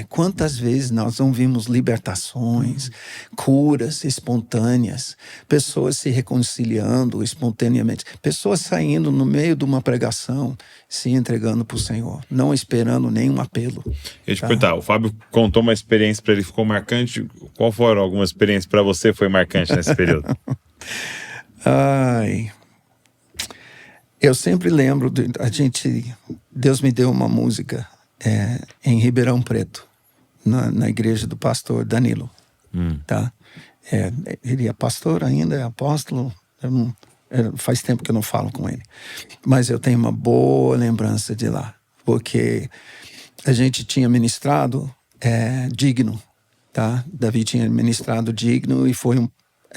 quantas vezes nós não vimos libertações, curas espontâneas, pessoas se reconciliando espontaneamente, pessoas saindo no meio de uma pregação, se entregando para o Senhor, não esperando nenhum apelo. Eu te perguntar, o Fábio contou uma experiência para ele, ficou marcante. Qual foram algumas experiências para você foi marcante nesse período? Eu sempre lembro, Deus me deu uma música em Ribeirão Preto, na igreja do pastor Danilo, tá? Ele é pastor ainda, é apóstolo, faz tempo que eu não falo com ele, mas eu tenho uma boa lembrança de lá, porque a gente tinha ministrado Digno, tá? Davi tinha ministrado Digno e foi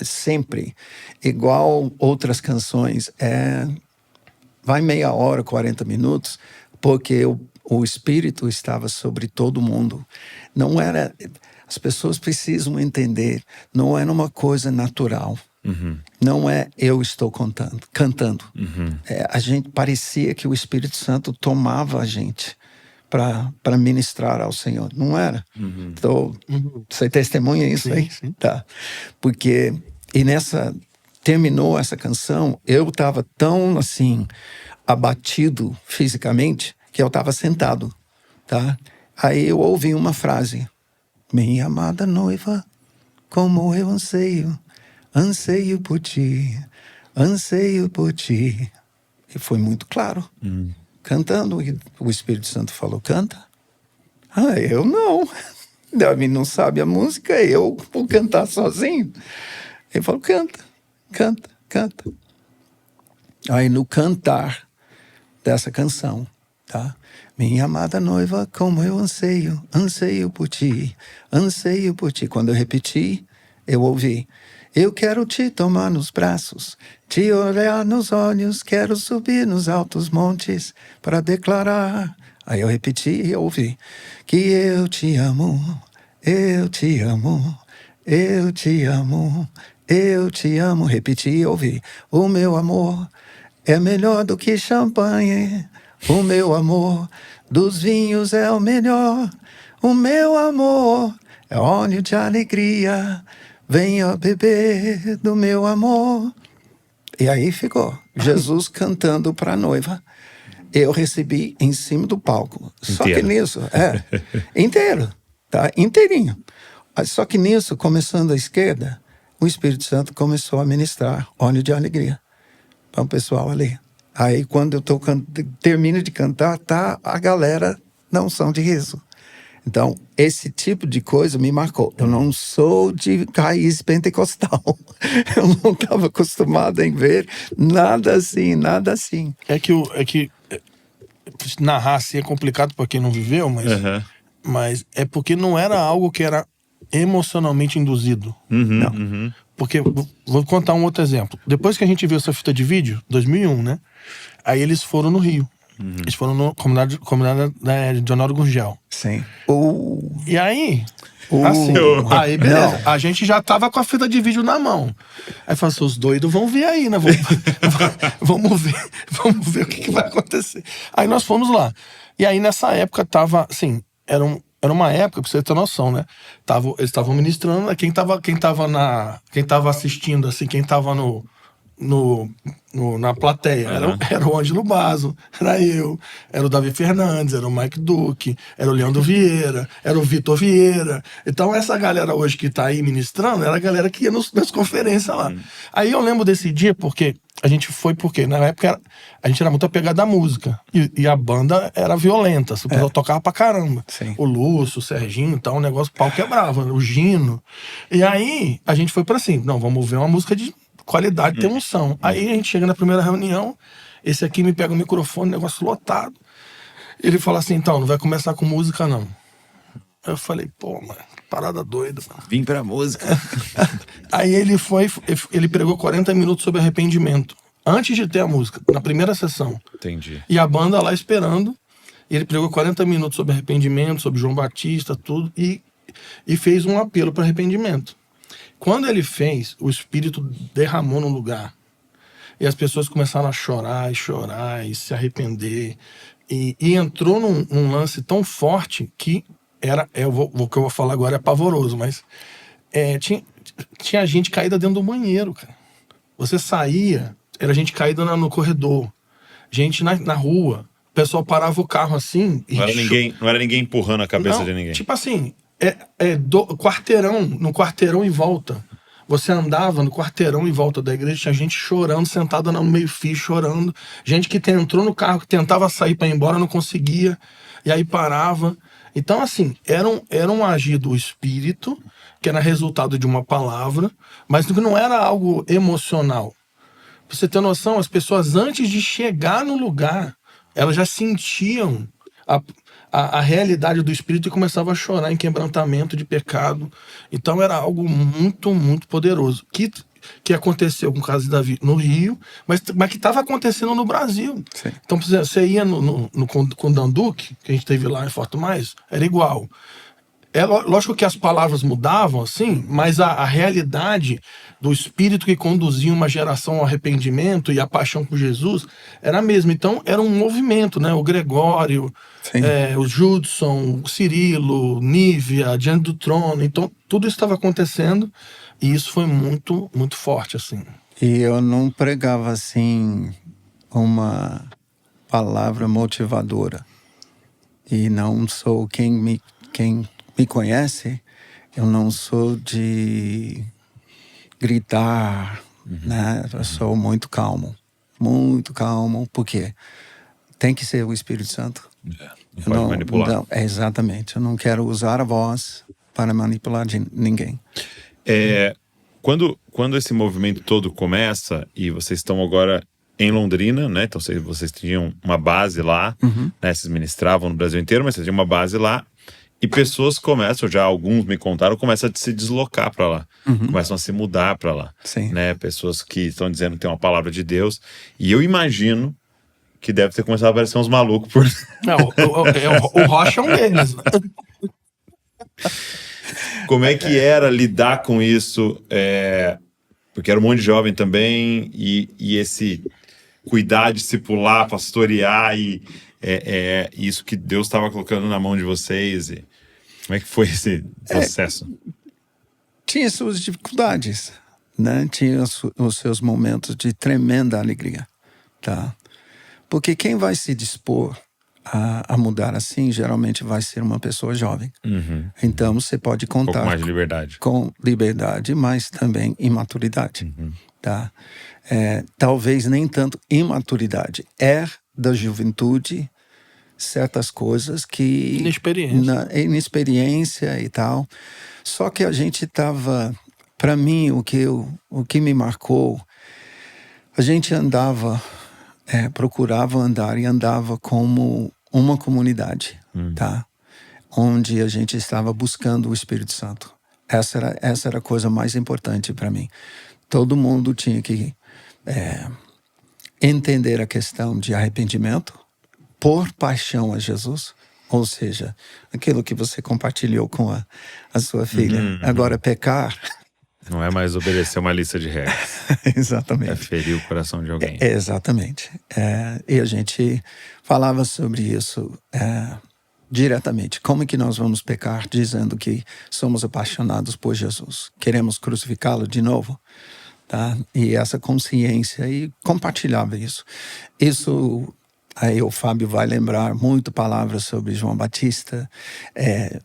sempre igual outras canções, vai meia hora, 40 minutos, porque o Espírito estava sobre todo mundo. Não era... As pessoas precisam entender, não era uma coisa natural. Não eu estou cantando. A gente parecia que o Espírito Santo tomava a gente para ministrar ao Senhor. Não era? Então, você testemunha isso Sim, aí? sim. Tá. Porque, terminou essa canção, eu estava tão, assim, abatido fisicamente, que eu estava sentado, tá? Aí eu ouvi uma frase: minha amada noiva, como eu anseio, anseio por ti, anseio por ti. E foi muito claro. Cantando, e o Espírito Santo falou: canta. Ah, eu não. Davi não sabe a música, eu vou cantar sozinho. Ele falou: canta, canta, canta. Aí no cantar dessa canção, tá? Minha amada noiva, como eu anseio, anseio por ti, anseio por ti. Quando eu repeti, eu ouvi: eu quero te tomar nos braços, te olhar nos olhos, quero subir nos altos montes para declarar. Aí eu repeti e ouvi: que eu te amo, eu te amo, eu te amo, eu te amo. Repeti e ouvi: o meu amor é melhor do que champanhe, o meu amor dos vinhos é o melhor, o meu amor é óleo de alegria, venha beber do meu amor. E aí ficou Jesus cantando para a noiva. Eu recebi em cima do palco. Só que nisso, inteiro, tá? Inteirinho. Só que nisso, começando à esquerda, o Espírito Santo começou a ministrar óleo de alegria para o pessoal ali. Aí quando eu termino de cantar, tá a galera na unção de riso. Então, esse tipo de coisa me marcou. Eu não sou de raiz pentecostal. Eu não estava acostumado em ver nada assim, nada assim. É que narrar assim é complicado para quem não viveu, mas é porque não era algo que era emocionalmente induzido. Não. Porque, vou contar um outro exemplo. Depois que a gente viu essa fita de vídeo, 2001, né? Aí eles foram no Rio. Eles foram no comunidade de Honório Gurgel. Sim. E aí, assim, aí beleza. A gente já tava com a fita de vídeo na mão. Aí falou assim: os doidos vão ver aí, né? Vamos ver o que vai acontecer. Aí nós fomos lá. E aí nessa época tava, assim, era uma época, pra você ter noção, né? Eles estavam ministrando, né? Quem tava assistindo, assim, quem tava na plateia, era o Ângelo Basso, era eu, era o Davi Fernandes, era o Mike Duque, era o Leandro Vieira, era o Vitor Vieira. Então essa galera hoje que tá aí ministrando era a galera que ia nas conferências lá. Aí eu lembro desse dia porque na época a gente era muito apegado à música e a banda era violenta, o pessoal tocava pra caramba. Sim. O Lúcio, o Serginho, então o negócio, o pau quebrava, o Gino. E aí a gente foi pra assim: não, vamos ver uma música de qualidade, tem unção. Aí a gente chega na primeira reunião, esse aqui me pega o microfone, negócio lotado. Ele fala assim: então, não vai começar com música, não. Eu falei: pô, mano, parada doida, mano. Vim pra música. Aí ele pregou 40 minutos sobre arrependimento, antes de ter a música, na primeira sessão. Entendi. E a banda lá esperando, e ele pregou 40 minutos sobre arrependimento, sobre João Batista, tudo, e fez um apelo para arrependimento. Quando ele fez, o Espírito derramou no lugar. E as pessoas começaram a chorar e se arrepender. E entrou num lance tão forte que o que eu vou falar agora é pavoroso, mas tinha gente caída dentro do banheiro, cara. Você saía, era gente caída no corredor, gente na rua. O pessoal parava o carro assim. Não era ninguém empurrando a cabeça de ninguém. Tipo assim, no quarteirão em volta. Você andava no quarteirão em volta da igreja, tinha gente chorando, sentada no meio-fio, chorando. Gente que entrou no carro, que tentava sair para ir embora, não conseguia. E aí parava. Então, assim, era um agir do Espírito, que era resultado de uma palavra, mas não era algo emocional. Pra você ter noção, as pessoas, antes de chegar no lugar, elas já sentiam a realidade do Espírito e começavam a chorar em quebrantamento de pecado. Então era algo muito, muito poderoso. Que aconteceu com o caso de Davi no Rio, mas que estava acontecendo no Brasil. Sim. Então você ia com o Danduque, que a gente teve lá em Forto Mais, era igual. Lógico que as palavras mudavam, assim, mas a realidade do Espírito que conduzia uma geração ao arrependimento e à paixão por Jesus era a mesma. Então, era um movimento, né? O Gregório, Sim. o Judson, o Cirilo, Nívia, Diante do Trono. Então, tudo isso estava acontecendo e isso foi muito, muito forte, assim. E eu não pregava, assim, uma palavra motivadora. E não sou quem me conhece, eu não sou de gritar, né? Eu sou muito calmo, porque tem que ser o Espírito Santo. Não pode manipular. Exatamente, eu não quero usar a voz para manipular ninguém. Quando esse movimento todo começa, e vocês estão agora em Londrina, né? Então vocês tinham uma base lá, né? Vocês ministravam no Brasil inteiro, mas vocês tinham uma base lá. E pessoas começam, já alguns me contaram, começam a se deslocar para lá. Começam a se mudar para lá. Sim. Né? Pessoas que estão dizendo que tem uma palavra de Deus. E eu imagino que deve ter começado a aparecer uns malucos por... Não, o Rocha é um deles. Como é que era lidar com isso? Porque era um monte de jovem também, e esse cuidar, discipular, pastorear, e isso que Deus estava colocando na mão de vocês. E como é que foi esse processo? Tinha suas dificuldades, né? Tinha os seus momentos de tremenda alegria, tá? Porque quem vai se dispor a mudar assim, geralmente vai ser uma pessoa jovem. Então, você pode contar... Um pouco mais de liberdade. Com liberdade, mas também imaturidade, tá? Talvez nem tanto imaturidade. Da juventude certas coisas que... Inexperiência e tal. Só que a gente estava... Para mim, o que me marcou, a gente andava... procurava andar e andava como uma comunidade, tá? Onde a gente estava buscando o Espírito Santo. Essa era a coisa mais importante para mim. Todo mundo tinha que entender a questão de arrependimento por paixão a Jesus, ou seja, aquilo que você compartilhou com a sua filha. Agora, pecar... Não é mais obedecer uma lista de regras. Exatamente. É ferir o coração de alguém. Exatamente. E a gente falava sobre isso diretamente. Como é que nós vamos pecar dizendo que somos apaixonados por Jesus? Queremos crucificá-lo de novo? Tá? E essa consciência, e compartilhava isso. Aí o Fábio vai lembrar muito palavras sobre João Batista.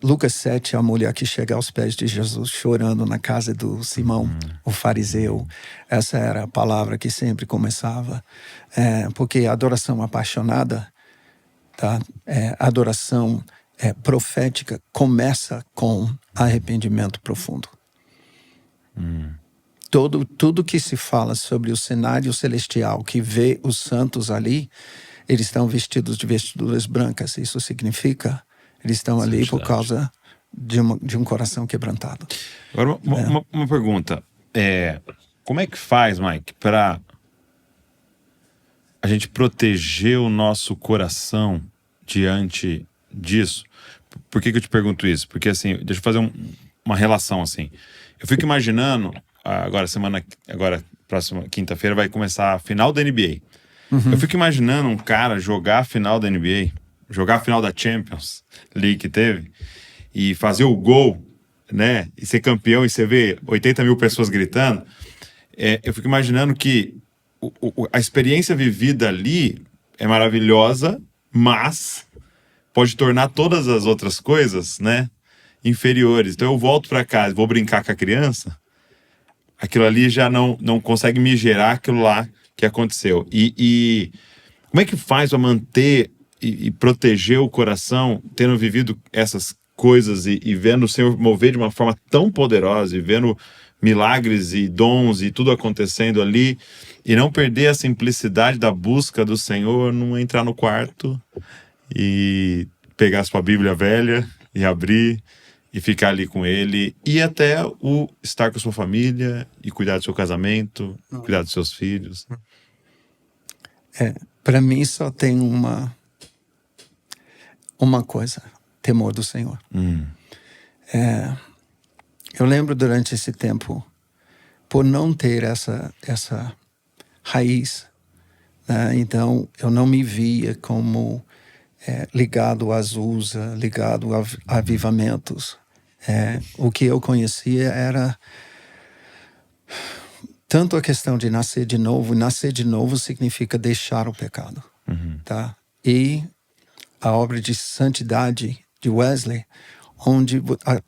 Lucas 7, a mulher que chega aos pés de Jesus chorando na casa do Simão, o fariseu. Essa era a palavra que sempre começava. Porque a adoração apaixonada, tá? A adoração profética começa com arrependimento profundo. Tudo que se fala sobre o cenário celestial, que vê os santos ali, eles estão vestidos de vestiduras brancas. Isso significa eles estão ali por causa de um coração quebrantado. Agora, uma pergunta. Como é que faz, Mike, para a gente proteger o nosso coração diante disso? Por que eu te pergunto isso? Porque, assim, deixa eu fazer uma relação, assim. Eu fico imaginando, agora, próxima quinta-feira, vai começar a final da NBA. Eu fico imaginando um cara jogar a final da NBA, jogar a final da Champions League que teve, e fazer o gol, né? E ser campeão, e você vê 80 mil pessoas gritando. Eu fico imaginando que a experiência vivida ali é maravilhosa, mas pode tornar todas as outras coisas, né, inferiores. Então eu volto para casa, vou brincar com a criança, aquilo ali já não consegue me gerar aquilo lá que aconteceu. E como é que faz para manter e proteger o coração, tendo vivido essas coisas e vendo o Senhor mover de uma forma tão poderosa, e vendo milagres e dons e tudo acontecendo ali, e não perder a simplicidade da busca do Senhor, não entrar no quarto e pegar a sua Bíblia velha e abrir e ficar ali com ele, e até estar com a sua família e cuidar do seu casamento, cuidar dos seus filhos. Para mim só tem uma coisa: temor do Senhor. Eu lembro durante esse tempo, por não ter essa raiz, né? Então eu não me via como ligado a Azusa, ligado a avivamentos. O que eu conhecia era tanto a questão de nascer de novo. Nascer de novo significa deixar o pecado, tá? E a obra de santidade de Wesley, onde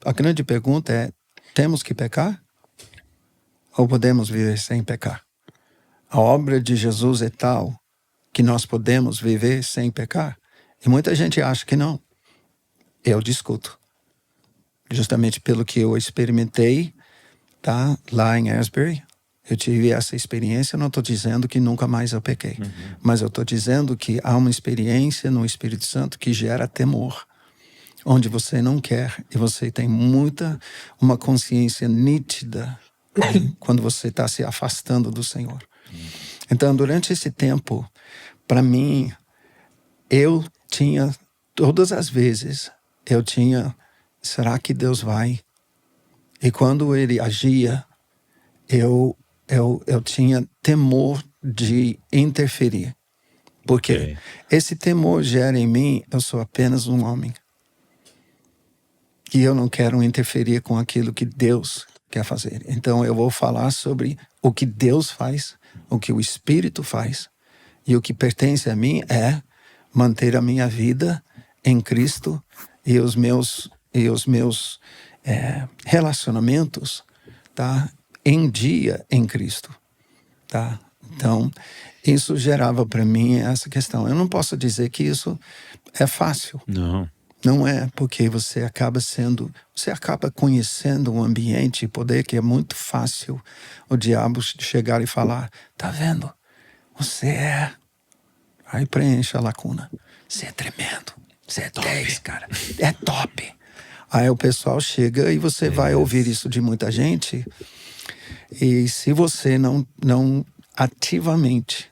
a grande pergunta é: temos que pecar? Ou podemos viver sem pecar? A obra de Jesus é tal que nós podemos viver sem pecar? E muita gente acha que não. Eu discuto. Justamente pelo que eu experimentei, tá? Lá em Asbury. Eu tive essa experiência. Eu não estou dizendo que nunca mais eu pequei. Mas eu estou dizendo que há uma experiência no Espírito Santo que gera temor. Onde você não quer. E você tem uma consciência nítida quando você está se afastando do Senhor. Então, durante esse tempo, para mim, eu tinha, todas as vezes, será que Deus vai? E quando ele agia, eu tinha temor de interferir. Porque esse temor gera em mim, eu sou apenas um homem. E eu não quero interferir com aquilo que Deus quer fazer. Então eu vou falar sobre o que Deus faz, o que o Espírito faz. E o que pertence a mim é manter a minha vida em Cristo e os meus relacionamentos, tá, em dia em Cristo, tá? Então, isso gerava para mim essa questão. Eu não posso dizer que isso é fácil. Não é, porque você acaba conhecendo um ambiente e poder que é muito fácil o diabo chegar e falar: tá vendo? Você é... Aí preenche a lacuna. Você é tremendo. Você é 10, cara. É top. Aí o pessoal chega e você vai ouvir isso de muita gente. E se você não ativamente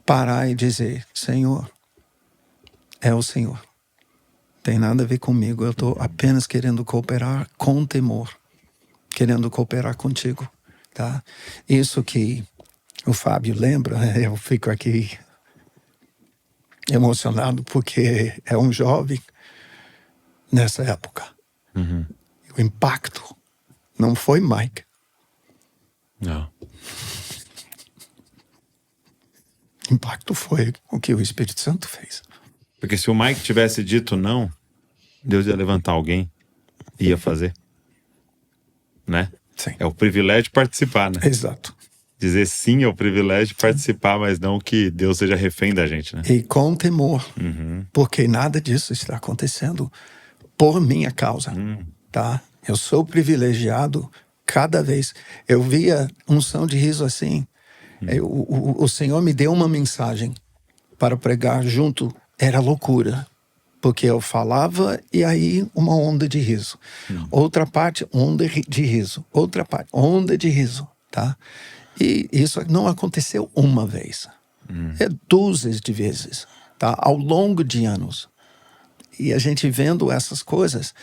parar e dizer: Senhor, é o Senhor. Tem nada a ver comigo. Eu estou apenas querendo cooperar com temor. Querendo cooperar contigo. Tá? Isso que o Fábio lembra, eu fico aqui emocionado porque é um jovem nessa época. O impacto não foi Mike. Não. O impacto foi o que o Espírito Santo fez. Porque se o Mike tivesse dito não, Deus ia levantar alguém e ia fazer. Né? Sim. É o privilégio de participar, né? Exato. Dizer sim é o privilégio de participar, mas não que Deus seja refém da gente, né? E com temor. Porque nada disso está acontecendo por minha causa. Tá? Eu sou privilegiado cada vez. Eu via unção de riso assim. O Senhor me deu uma mensagem para pregar junto. Era loucura. Porque eu falava e aí uma onda de riso. Outra parte, onda de riso. Outra parte, onda de riso. Tá? E isso não aconteceu uma vez. É dúzias de vezes. Tá? Ao longo de anos. E a gente vendo essas coisas,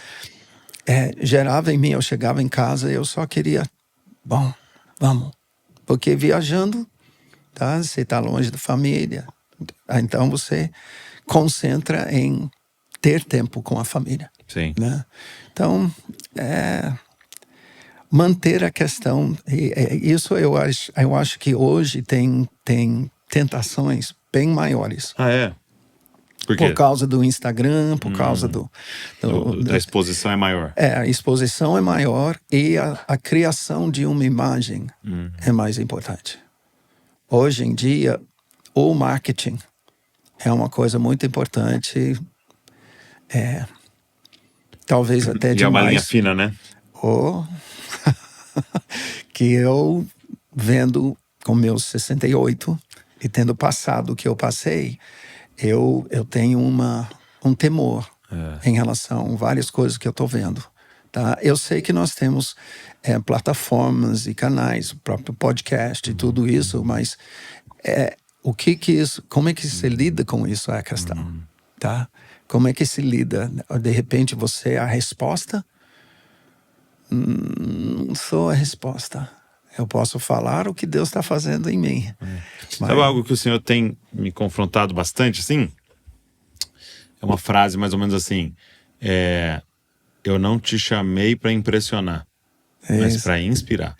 gerava em mim. Eu chegava em casa e eu só queria... Bom, vamos. Porque viajando, tá? Você está longe da família. Então você concentra em ter tempo com a família. Sim. Né? Então, manter a questão... isso eu acho que hoje tem tentações bem maiores. Ah, é? Por quê? Por causa do Instagram, por causa da exposição é maior. A exposição é maior e a criação de uma imagem é mais importante. Hoje em dia, o marketing é uma coisa muito importante, talvez até demais. E é uma linha fina, né? Que eu, vendo com meus 68 e tendo passado o que eu passei, eu tenho um temor em relação a várias coisas que eu estou vendo. Tá? Eu sei que nós temos plataformas e canais, o próprio podcast e tudo isso, mas como é que você lida com isso é a questão. Tá? Como é que se lida? De repente você é a resposta? Não sou a resposta. Eu posso falar o que Deus está fazendo em mim. Sabe algo que o Senhor tem me confrontado bastante, assim? É uma frase mais ou menos assim: eu não te chamei para impressionar, mas para inspirar.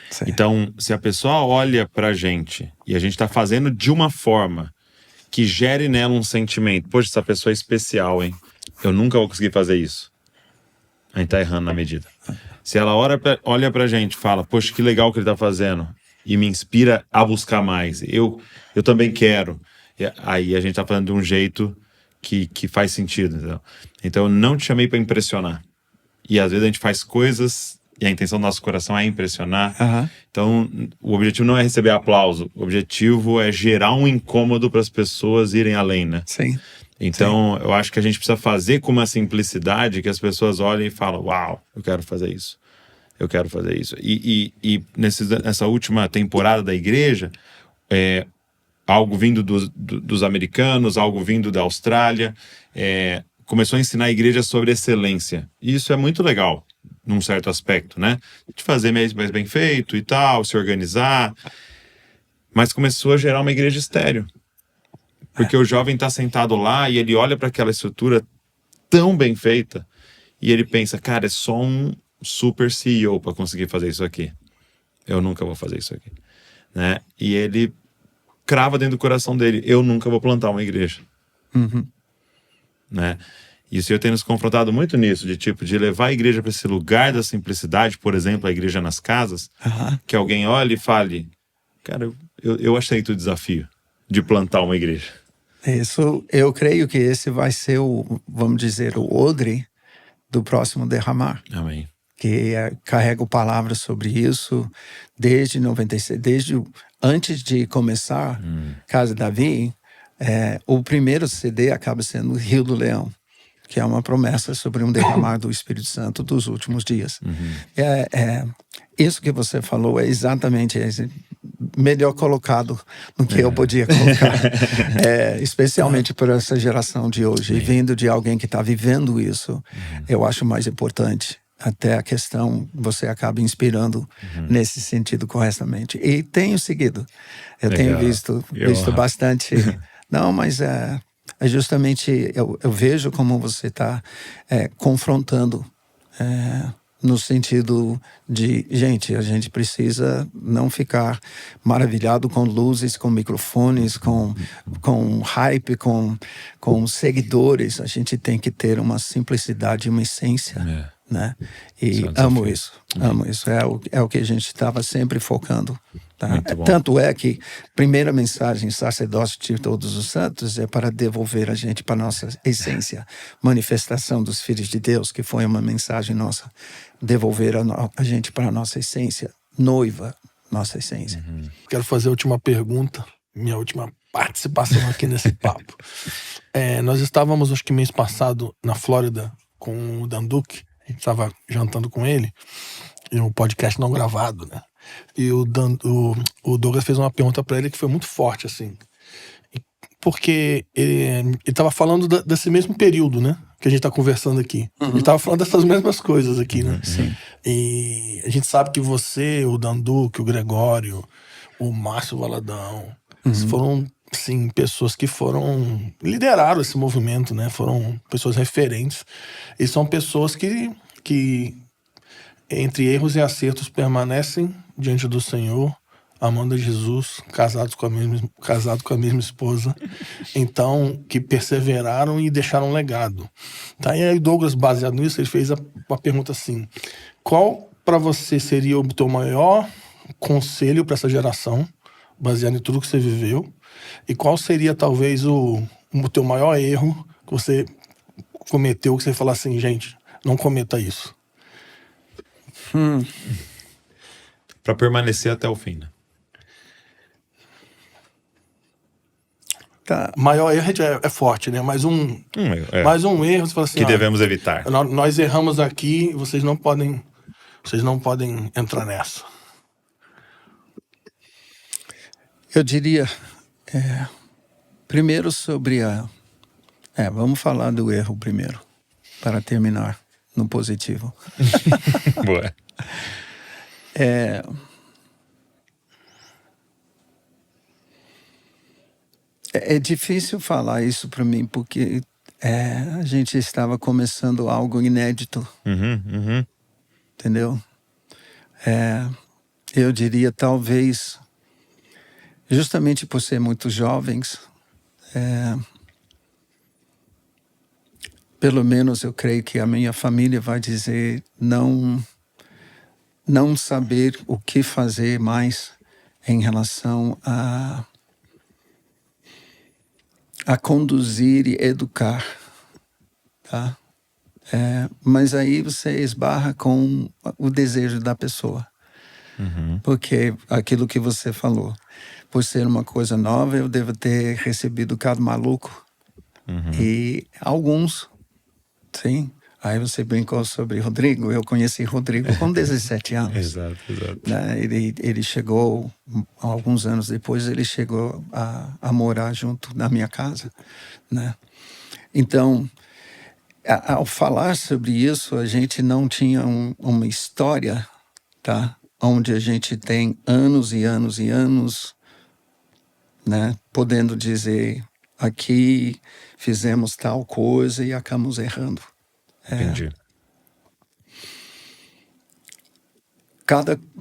Sim. Então, se a pessoa olha pra gente e a gente tá fazendo de uma forma que gere nela um sentimento, poxa, essa pessoa é especial, hein? Eu nunca vou conseguir fazer isso. A gente tá errando na medida. Se ela olha pra gente e fala, poxa, que legal que ele tá fazendo, e me inspira a buscar mais, eu também quero. E aí a gente tá falando de um jeito que faz sentido, entendeu? Então, eu não te chamei pra impressionar. E às vezes a gente faz coisas e a intenção do nosso coração é impressionar. Então, o objetivo não é receber aplauso. O objetivo é gerar um incômodo para as pessoas irem além, né? Sim. Então, eu acho que a gente precisa fazer com uma simplicidade que as pessoas olhem e falam, uau, eu quero fazer isso. Eu quero fazer isso. E nessa última temporada da igreja, algo vindo dos americanos, algo vindo da Austrália, começou a ensinar a igreja sobre excelência. E isso é muito legal, num certo aspecto, né? De fazer mais bem feito e tal, se organizar. Mas começou a gerar uma igreja estéril. Porque o jovem está sentado lá e ele olha para aquela estrutura tão bem feita e ele pensa, cara, é só um super CEO para conseguir fazer isso aqui. Eu nunca vou fazer isso aqui. Né? E ele crava dentro do coração dele, eu nunca vou plantar uma igreja. Né? E o Senhor tem nos confrontado muito nisso, de levar a igreja para esse lugar da simplicidade, por exemplo, a igreja nas casas, que alguém olhe e fale, cara, eu aceito o desafio de plantar uma igreja. Isso, eu creio que esse vai ser vamos dizer, o odre do próximo derramar. Amém. Que carrego palavras sobre isso desde 96, antes de começar Casa Davi, o primeiro CD acaba sendo Rio do Leão, que é uma promessa sobre um derramar do Espírito Santo dos últimos dias. Isso que você falou é exatamente melhor colocado do que eu podia colocar, especialmente para essa geração de hoje. E vindo de alguém que está vivendo isso, eu acho mais importante. Até a questão, você acaba inspirando nesse sentido corretamente. E tenho seguido. Eu tenho visto bastante. Não, mas justamente eu vejo como você está confrontando no sentido de, gente, a gente precisa não ficar maravilhado com luzes, com microfones, com hype, com seguidores. A gente tem que ter uma simplicidade, uma essência. Né? E amo isso. É o que a gente estava sempre focando. Tá? Tanto é que a primeira mensagem, sacerdócio de todos os santos, é para devolver a gente para a nossa essência, manifestação dos filhos de Deus, que foi uma mensagem nossa, devolver a gente para a nossa essência, noiva, nossa essência. Quero fazer a última pergunta, minha última participação aqui nesse papo. Nós estávamos, acho que mês passado, na Flórida, com o Dan Duque. A gente estava jantando com ele, e um podcast não gravado, né? E o Douglas fez uma pergunta para ele que foi muito forte, assim. Porque ele estava falando desse mesmo período, né? Que a gente está conversando aqui. Ele estava falando dessas mesmas coisas aqui, né? Sim. E a gente sabe que você, o Dan Duque, o Gregório, o Márcio Valadão, foram, sim, pessoas que lideraram esse movimento, né? Foram pessoas referentes. E são pessoas que entre erros e acertos permanecem diante do Senhor, amando a Jesus, casados com a mesma esposa. Então, que perseveraram e deixaram um legado. Tá? E aí Douglas, baseado nisso, ele fez uma pergunta assim: qual para você seria o teu maior conselho para essa geração, baseado em tudo que você viveu? E qual seria talvez o teu maior erro que você cometeu, que você fala assim, gente, não cometa isso? Para permanecer até o fim, né? Tá. Maior erro é forte, né? Mais um erro, você fala assim, que devemos evitar. Nós erramos aqui, vocês não podem entrar nessa. Eu diria, primeiro sobre a Vamos falar do erro primeiro, para terminar no positivo. Boa. É difícil falar isso para mim, porque a gente estava começando algo inédito, entendeu? Eu diria, talvez, justamente por ser muito jovens, pelo menos eu creio que a minha família vai dizer não saber o que fazer mais em relação a conduzir e educar, tá? Mas aí você esbarra com o desejo da pessoa. Porque aquilo que você falou, por ser uma coisa nova, eu devo ter recebido cada maluco. E alguns, sim. Aí você brincou sobre Rodrigo. Eu conheci Rodrigo com 17 anos. Exato. Né? Ele chegou, alguns anos depois, ele chegou a morar junto na minha casa. Né? Então, ao falar sobre isso, a gente não tinha uma história, tá? Onde a gente tem anos e anos e anos, né? Podendo dizer, aqui fizemos tal coisa e acabamos errando. Entendi.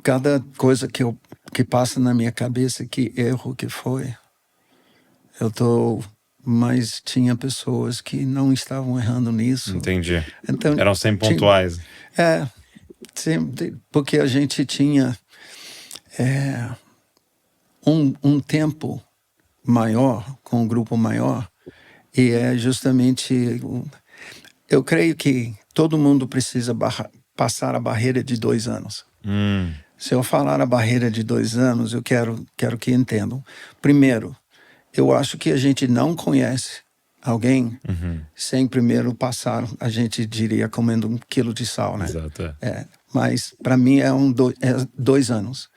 Cada coisa que passa na minha cabeça, que erro que foi, mas tinha pessoas que não estavam errando nisso. Entendi. Então, eram sempre pontuais. Sim, porque a gente tinha um tempo maior, com um grupo maior, e é justamente... Eu creio que todo mundo precisa passar a barreira de 2 anos. Se eu falar a barreira de 2 anos, eu quero que entendam. Primeiro, eu acho que a gente não conhece alguém sem primeiro passar, a gente diria, comendo 1 quilo de sal, né? Exato. Mas para mim é 2 anos.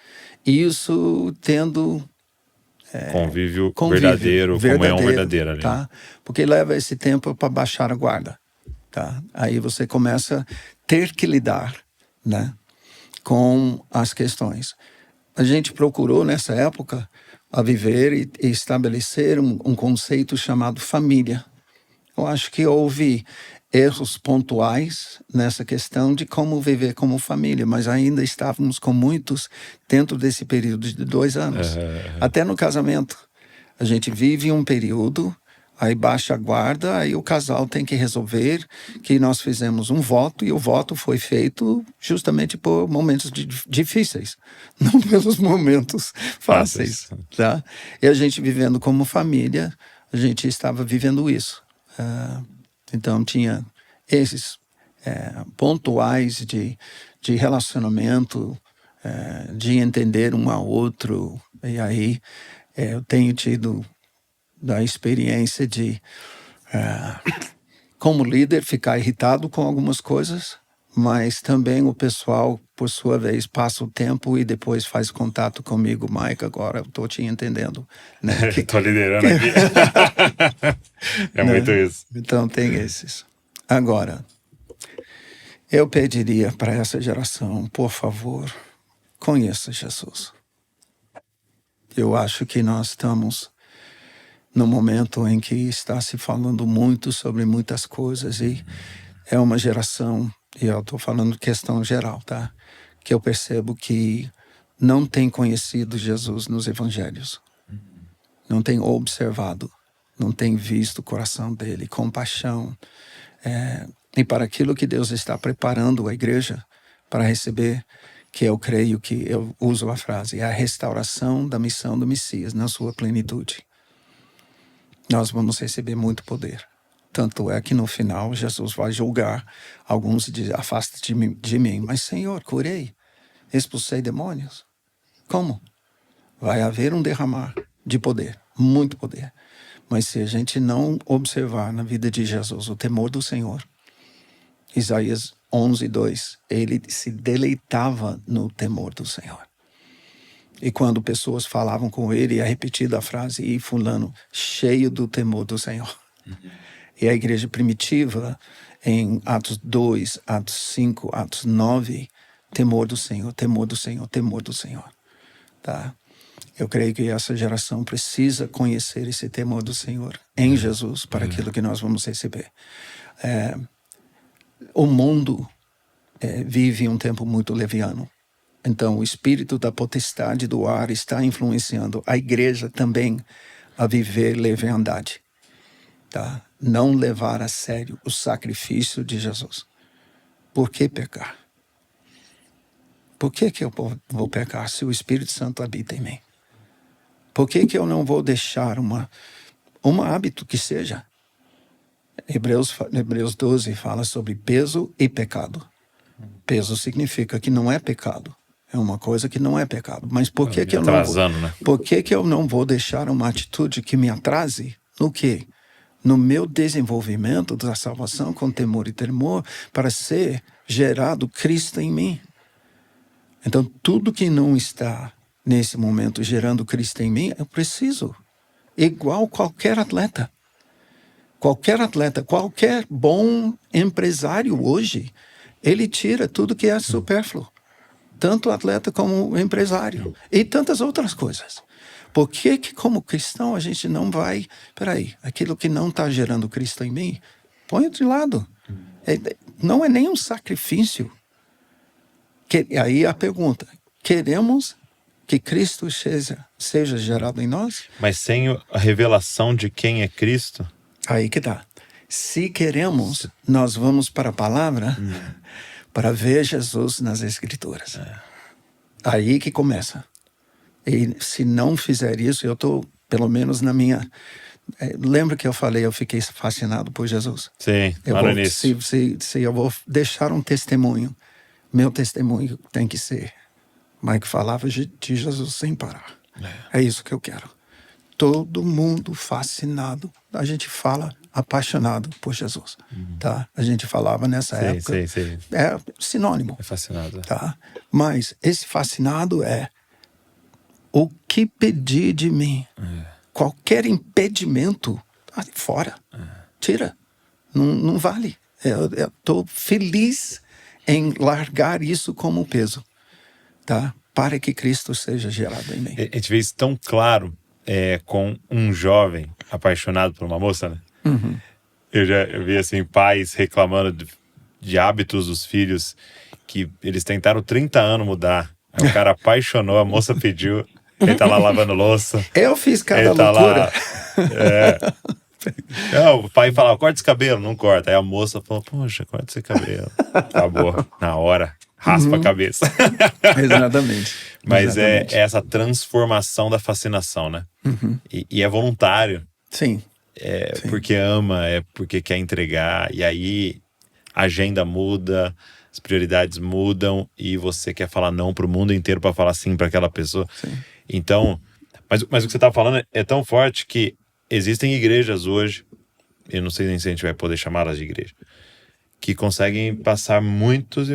E isso tendo... Convívio verdadeiro, comunhão verdadeira. Tá? Porque leva esse tempo para baixar a guarda. Tá? Aí você começa a ter que lidar, né, com as questões. A gente procurou, nessa época, a viver e estabelecer um conceito chamado família. Eu acho que houve erros pontuais nessa questão de como viver como família, mas ainda estávamos com muitos dentro desse período de 2 anos. Até no casamento. A gente vive um período, aí baixa a guarda, aí o casal tem que resolver que nós fizemos um voto, e o voto foi feito justamente por momentos difíceis, não pelos momentos fáceis. Tá? E a gente vivendo como família, a gente estava vivendo isso. Então tinha esses pontuais de relacionamento, de entender um ao outro. E aí eu tenho tido da experiência de, como líder, ficar irritado com algumas coisas, mas também o pessoal, por sua vez, passa o tempo e depois faz contato comigo. Mike, agora eu estou te entendendo. Né? Estou liderando aqui. Muito isso. Então tem esses. Agora, eu pediria para essa geração, por favor, conheça Jesus. Eu acho que nós estamos no momento em que está se falando muito sobre muitas coisas, e é uma geração, e eu estou falando questão geral, tá? Que eu percebo que não tem conhecido Jesus nos evangelhos. Não tem observado, não tem visto o coração dele, compaixão. E para aquilo que Deus está preparando a igreja para receber, que eu creio que, eu uso a frase, é a restauração da missão do Messias na sua plenitude. Nós vamos receber muito poder. Tanto é que no final Jesus vai julgar alguns e dizer, afasta de mim. Mas Senhor, curei, expulsei demônios. Como? Vai haver um derramar de poder, muito poder. Mas se a gente não observar na vida de Jesus o temor do Senhor, Isaías 11:2, ele se deleitava no temor do Senhor. E quando pessoas falavam com ele, é repetida a frase, e fulano, cheio do temor do Senhor. E a igreja primitiva, em Atos 2, Atos 5, Atos 9, temor do Senhor, temor do Senhor, temor do Senhor. Tá? Eu creio que essa geração precisa conhecer esse temor do Senhor em Jesus para aquilo que nós vamos receber. O mundo vive um tempo muito leviano. Então, o espírito da potestade do ar está influenciando a igreja também a viver leviandade. Tá? Não levar a sério o sacrifício de Jesus. Por que pecar? Por que eu vou pecar se o Espírito Santo habita em mim? Por que eu não vou deixar um hábito que seja? Hebreus 12 fala sobre peso e pecado. Peso significa que não é pecado. É uma coisa que não é pecado. Mas por que eu não vou? Né? Por que eu não vou deixar uma atitude que me atrase? No quê? No meu desenvolvimento da salvação com temor e temor para ser gerado Cristo em mim. Então, tudo que não está nesse momento gerando Cristo em mim, eu preciso. Igual qualquer atleta. Qualquer bom empresário hoje, ele tira tudo que é supérfluo. Tanto o atleta como o empresário. E tantas outras coisas. Por que como cristão, a gente não vai... Peraí, aquilo que não está gerando Cristo em mim, põe de lado. Não é nem um sacrifício. Aí a pergunta, queremos que Cristo seja gerado em nós? Mas sem a revelação de quem é Cristo? Aí que tá. Se queremos, nós vamos para a palavra para ver Jesus nas Escrituras. Aí que começa. E se não fizer isso, eu estou, pelo menos na minha... lembra que eu falei, eu fiquei fascinado por Jesus? Sim, lá no início. Se eu vou deixar um testemunho, meu testemunho tem que ser Mike falava de Jesus sem parar. É isso que eu quero. Todo mundo fascinado. A gente fala apaixonado por Jesus. Tá? A gente falava nessa época. Sim. É sinônimo. É fascinado. Tá? Mas esse fascinado é o que pedir de mim. Qualquer impedimento, fora. Tira. Não vale. Eu estou feliz em largar isso como peso, tá? Para que Cristo seja gerado em mim. A gente vê isso tão claro com um jovem apaixonado por uma moça, né? Eu vi assim, pais reclamando de hábitos dos filhos que eles tentaram 30 anos mudar. Aí o cara apaixonou, a moça pediu, ele tá lá lavando louça. Eu fiz cada ele tá loucura. Não, o pai falava, corta esse cabelo, não corta. Aí a moça falou, poxa, corta esse cabelo. Acabou, na hora, raspa a cabeça. Exatamente. Mas é essa transformação da fascinação, né? E é voluntário. Sim. Sim. Porque ama, é porque quer entregar. E aí a agenda muda, as prioridades mudam e você quer falar não pro mundo inteiro para falar sim para aquela pessoa. Sim. Então, mas o que você tá falando é tão forte que existem igrejas hoje, eu não sei nem se a gente vai poder chamá-las de igreja, que conseguem passar muitas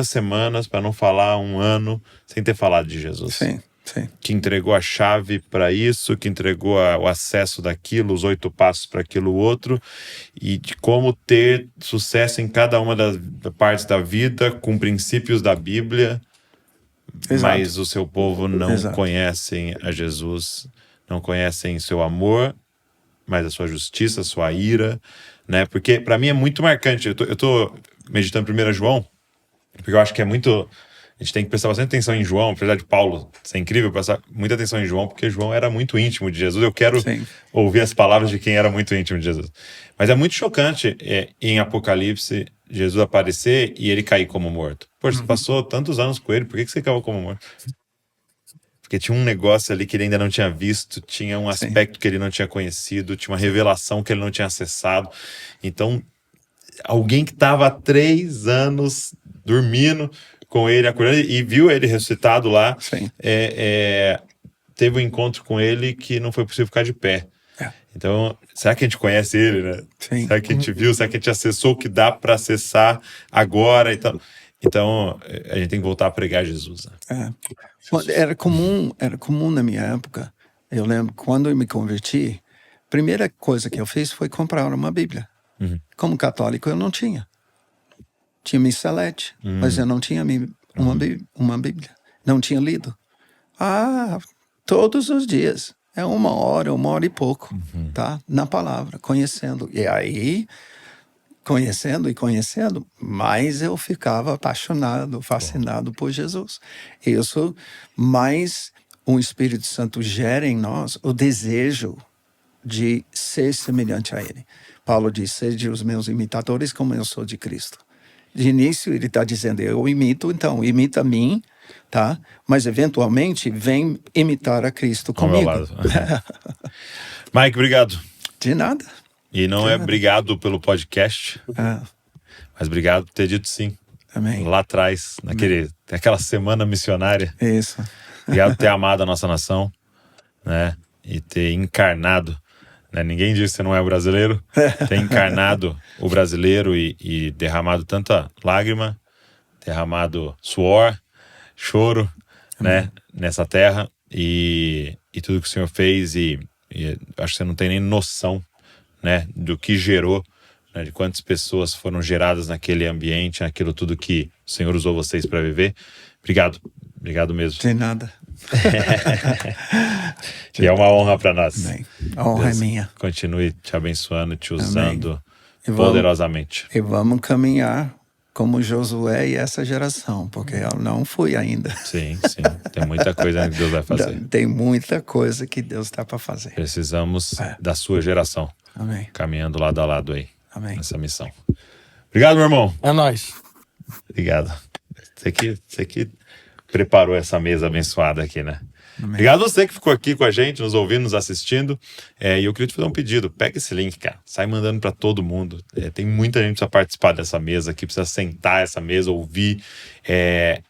semanas, para não falar um ano, sem ter falado de Jesus. Sim. Que entregou a chave para isso, que entregou o acesso daquilo, os 8 passos para aquilo outro, e de como ter sucesso em cada uma das partes da vida, com princípios da Bíblia. Exato. Mas o seu povo não conhecem a Jesus, não conhecem seu amor, mas a sua justiça, a sua ira, né? Porque para mim é muito marcante. Eu tô meditando 1 João, porque eu acho que é muito... A gente tem que prestar bastante atenção em João, apesar de Paulo ser incrível, prestar muita atenção em João, porque João era muito íntimo de Jesus. Eu quero ouvir as palavras de quem era muito íntimo de Jesus. Mas é muito chocante em Apocalipse Jesus aparecer e ele cair como morto. Poxa, você passou tantos anos com ele, por que você caiu como morto? Porque tinha um negócio ali que ele ainda não tinha visto, tinha um aspecto que ele não tinha conhecido, tinha uma revelação que ele não tinha acessado. Então, alguém que estava há 3 anos dormindo com ele, acordando, e viu ele ressuscitado lá, teve um encontro com ele que não foi possível ficar de pé. Então, será que a gente conhece ele, né? Sim. Será que a gente viu? Será que a gente acessou o que dá para acessar agora? Então, a gente tem que voltar a pregar Jesus. Né? Era comum na minha época. Eu lembro, quando eu me converti, primeira coisa que eu fiz foi comprar uma Bíblia. Como católico, eu não tinha. Tinha Missalete, mas eu não tinha uma Bíblia. Não tinha lido. Todos os dias. É 1 hora e pouco, tá? Na palavra, conhecendo. E aí, conhecendo, mais eu ficava apaixonado, fascinado por Jesus. Isso, mais o Espírito Santo gera em nós o desejo de ser semelhante a Ele. Paulo diz, sede os meus imitadores como eu sou de Cristo. De início, ele está dizendo, eu imito, então, imita a mim, tá? Mas, eventualmente, vem imitar a Cristo comigo. Ao meu lado. Mike, obrigado. De nada. E não obrigado pelo podcast, mas obrigado por ter dito sim. Amém. Lá atrás, naquela semana missionária. Isso. Obrigado por ter amado a nossa nação, né? E ter encarnado, né? Ninguém disse que você não é brasileiro. Ter encarnado o brasileiro e derramado tanta lágrima, derramado suor, choro, né? Nessa terra. E tudo que o Senhor fez e acho que você não tem nem noção, né? Do que gerou, né, de quantas pessoas foram geradas naquele ambiente, naquilo tudo que o Senhor usou vocês para viver. Obrigado mesmo. De nada. E é uma honra para nós. Amém. A honra Deus é minha. continue te abençoando, te usando Amém. Poderosamente. E vamos caminhar como Josué e essa geração, porque eu não fui ainda. Sim. Tem muita coisa que Deus vai fazer. Tem muita coisa que Deus está para fazer. Precisamos da sua geração. Amém. Caminhando lado a lado aí. Amém. Nessa missão. Obrigado, meu irmão. É nóis. Obrigado. Você que preparou essa mesa abençoada aqui, né? Amém. Obrigado a você que ficou aqui com a gente, nos ouvindo, nos assistindo. E eu queria te fazer um pedido. Pega esse link, cara. Sai mandando para todo mundo. Tem muita gente que precisa participar dessa mesa aqui, precisa sentar essa mesa, ouvir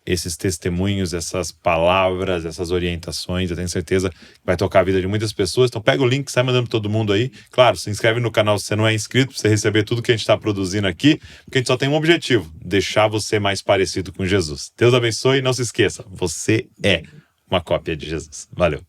esses testemunhos, essas palavras, essas orientações. Eu tenho certeza que vai tocar a vida de muitas pessoas. Então pega o link, sai mandando para todo mundo aí. Claro, se inscreve no canal se você não é inscrito, para você receber tudo que a gente está produzindo aqui, porque a gente só tem um objetivo: deixar você mais parecido com Jesus. Deus abençoe e não se esqueça, você é uma cópia de Jesus. Valeu.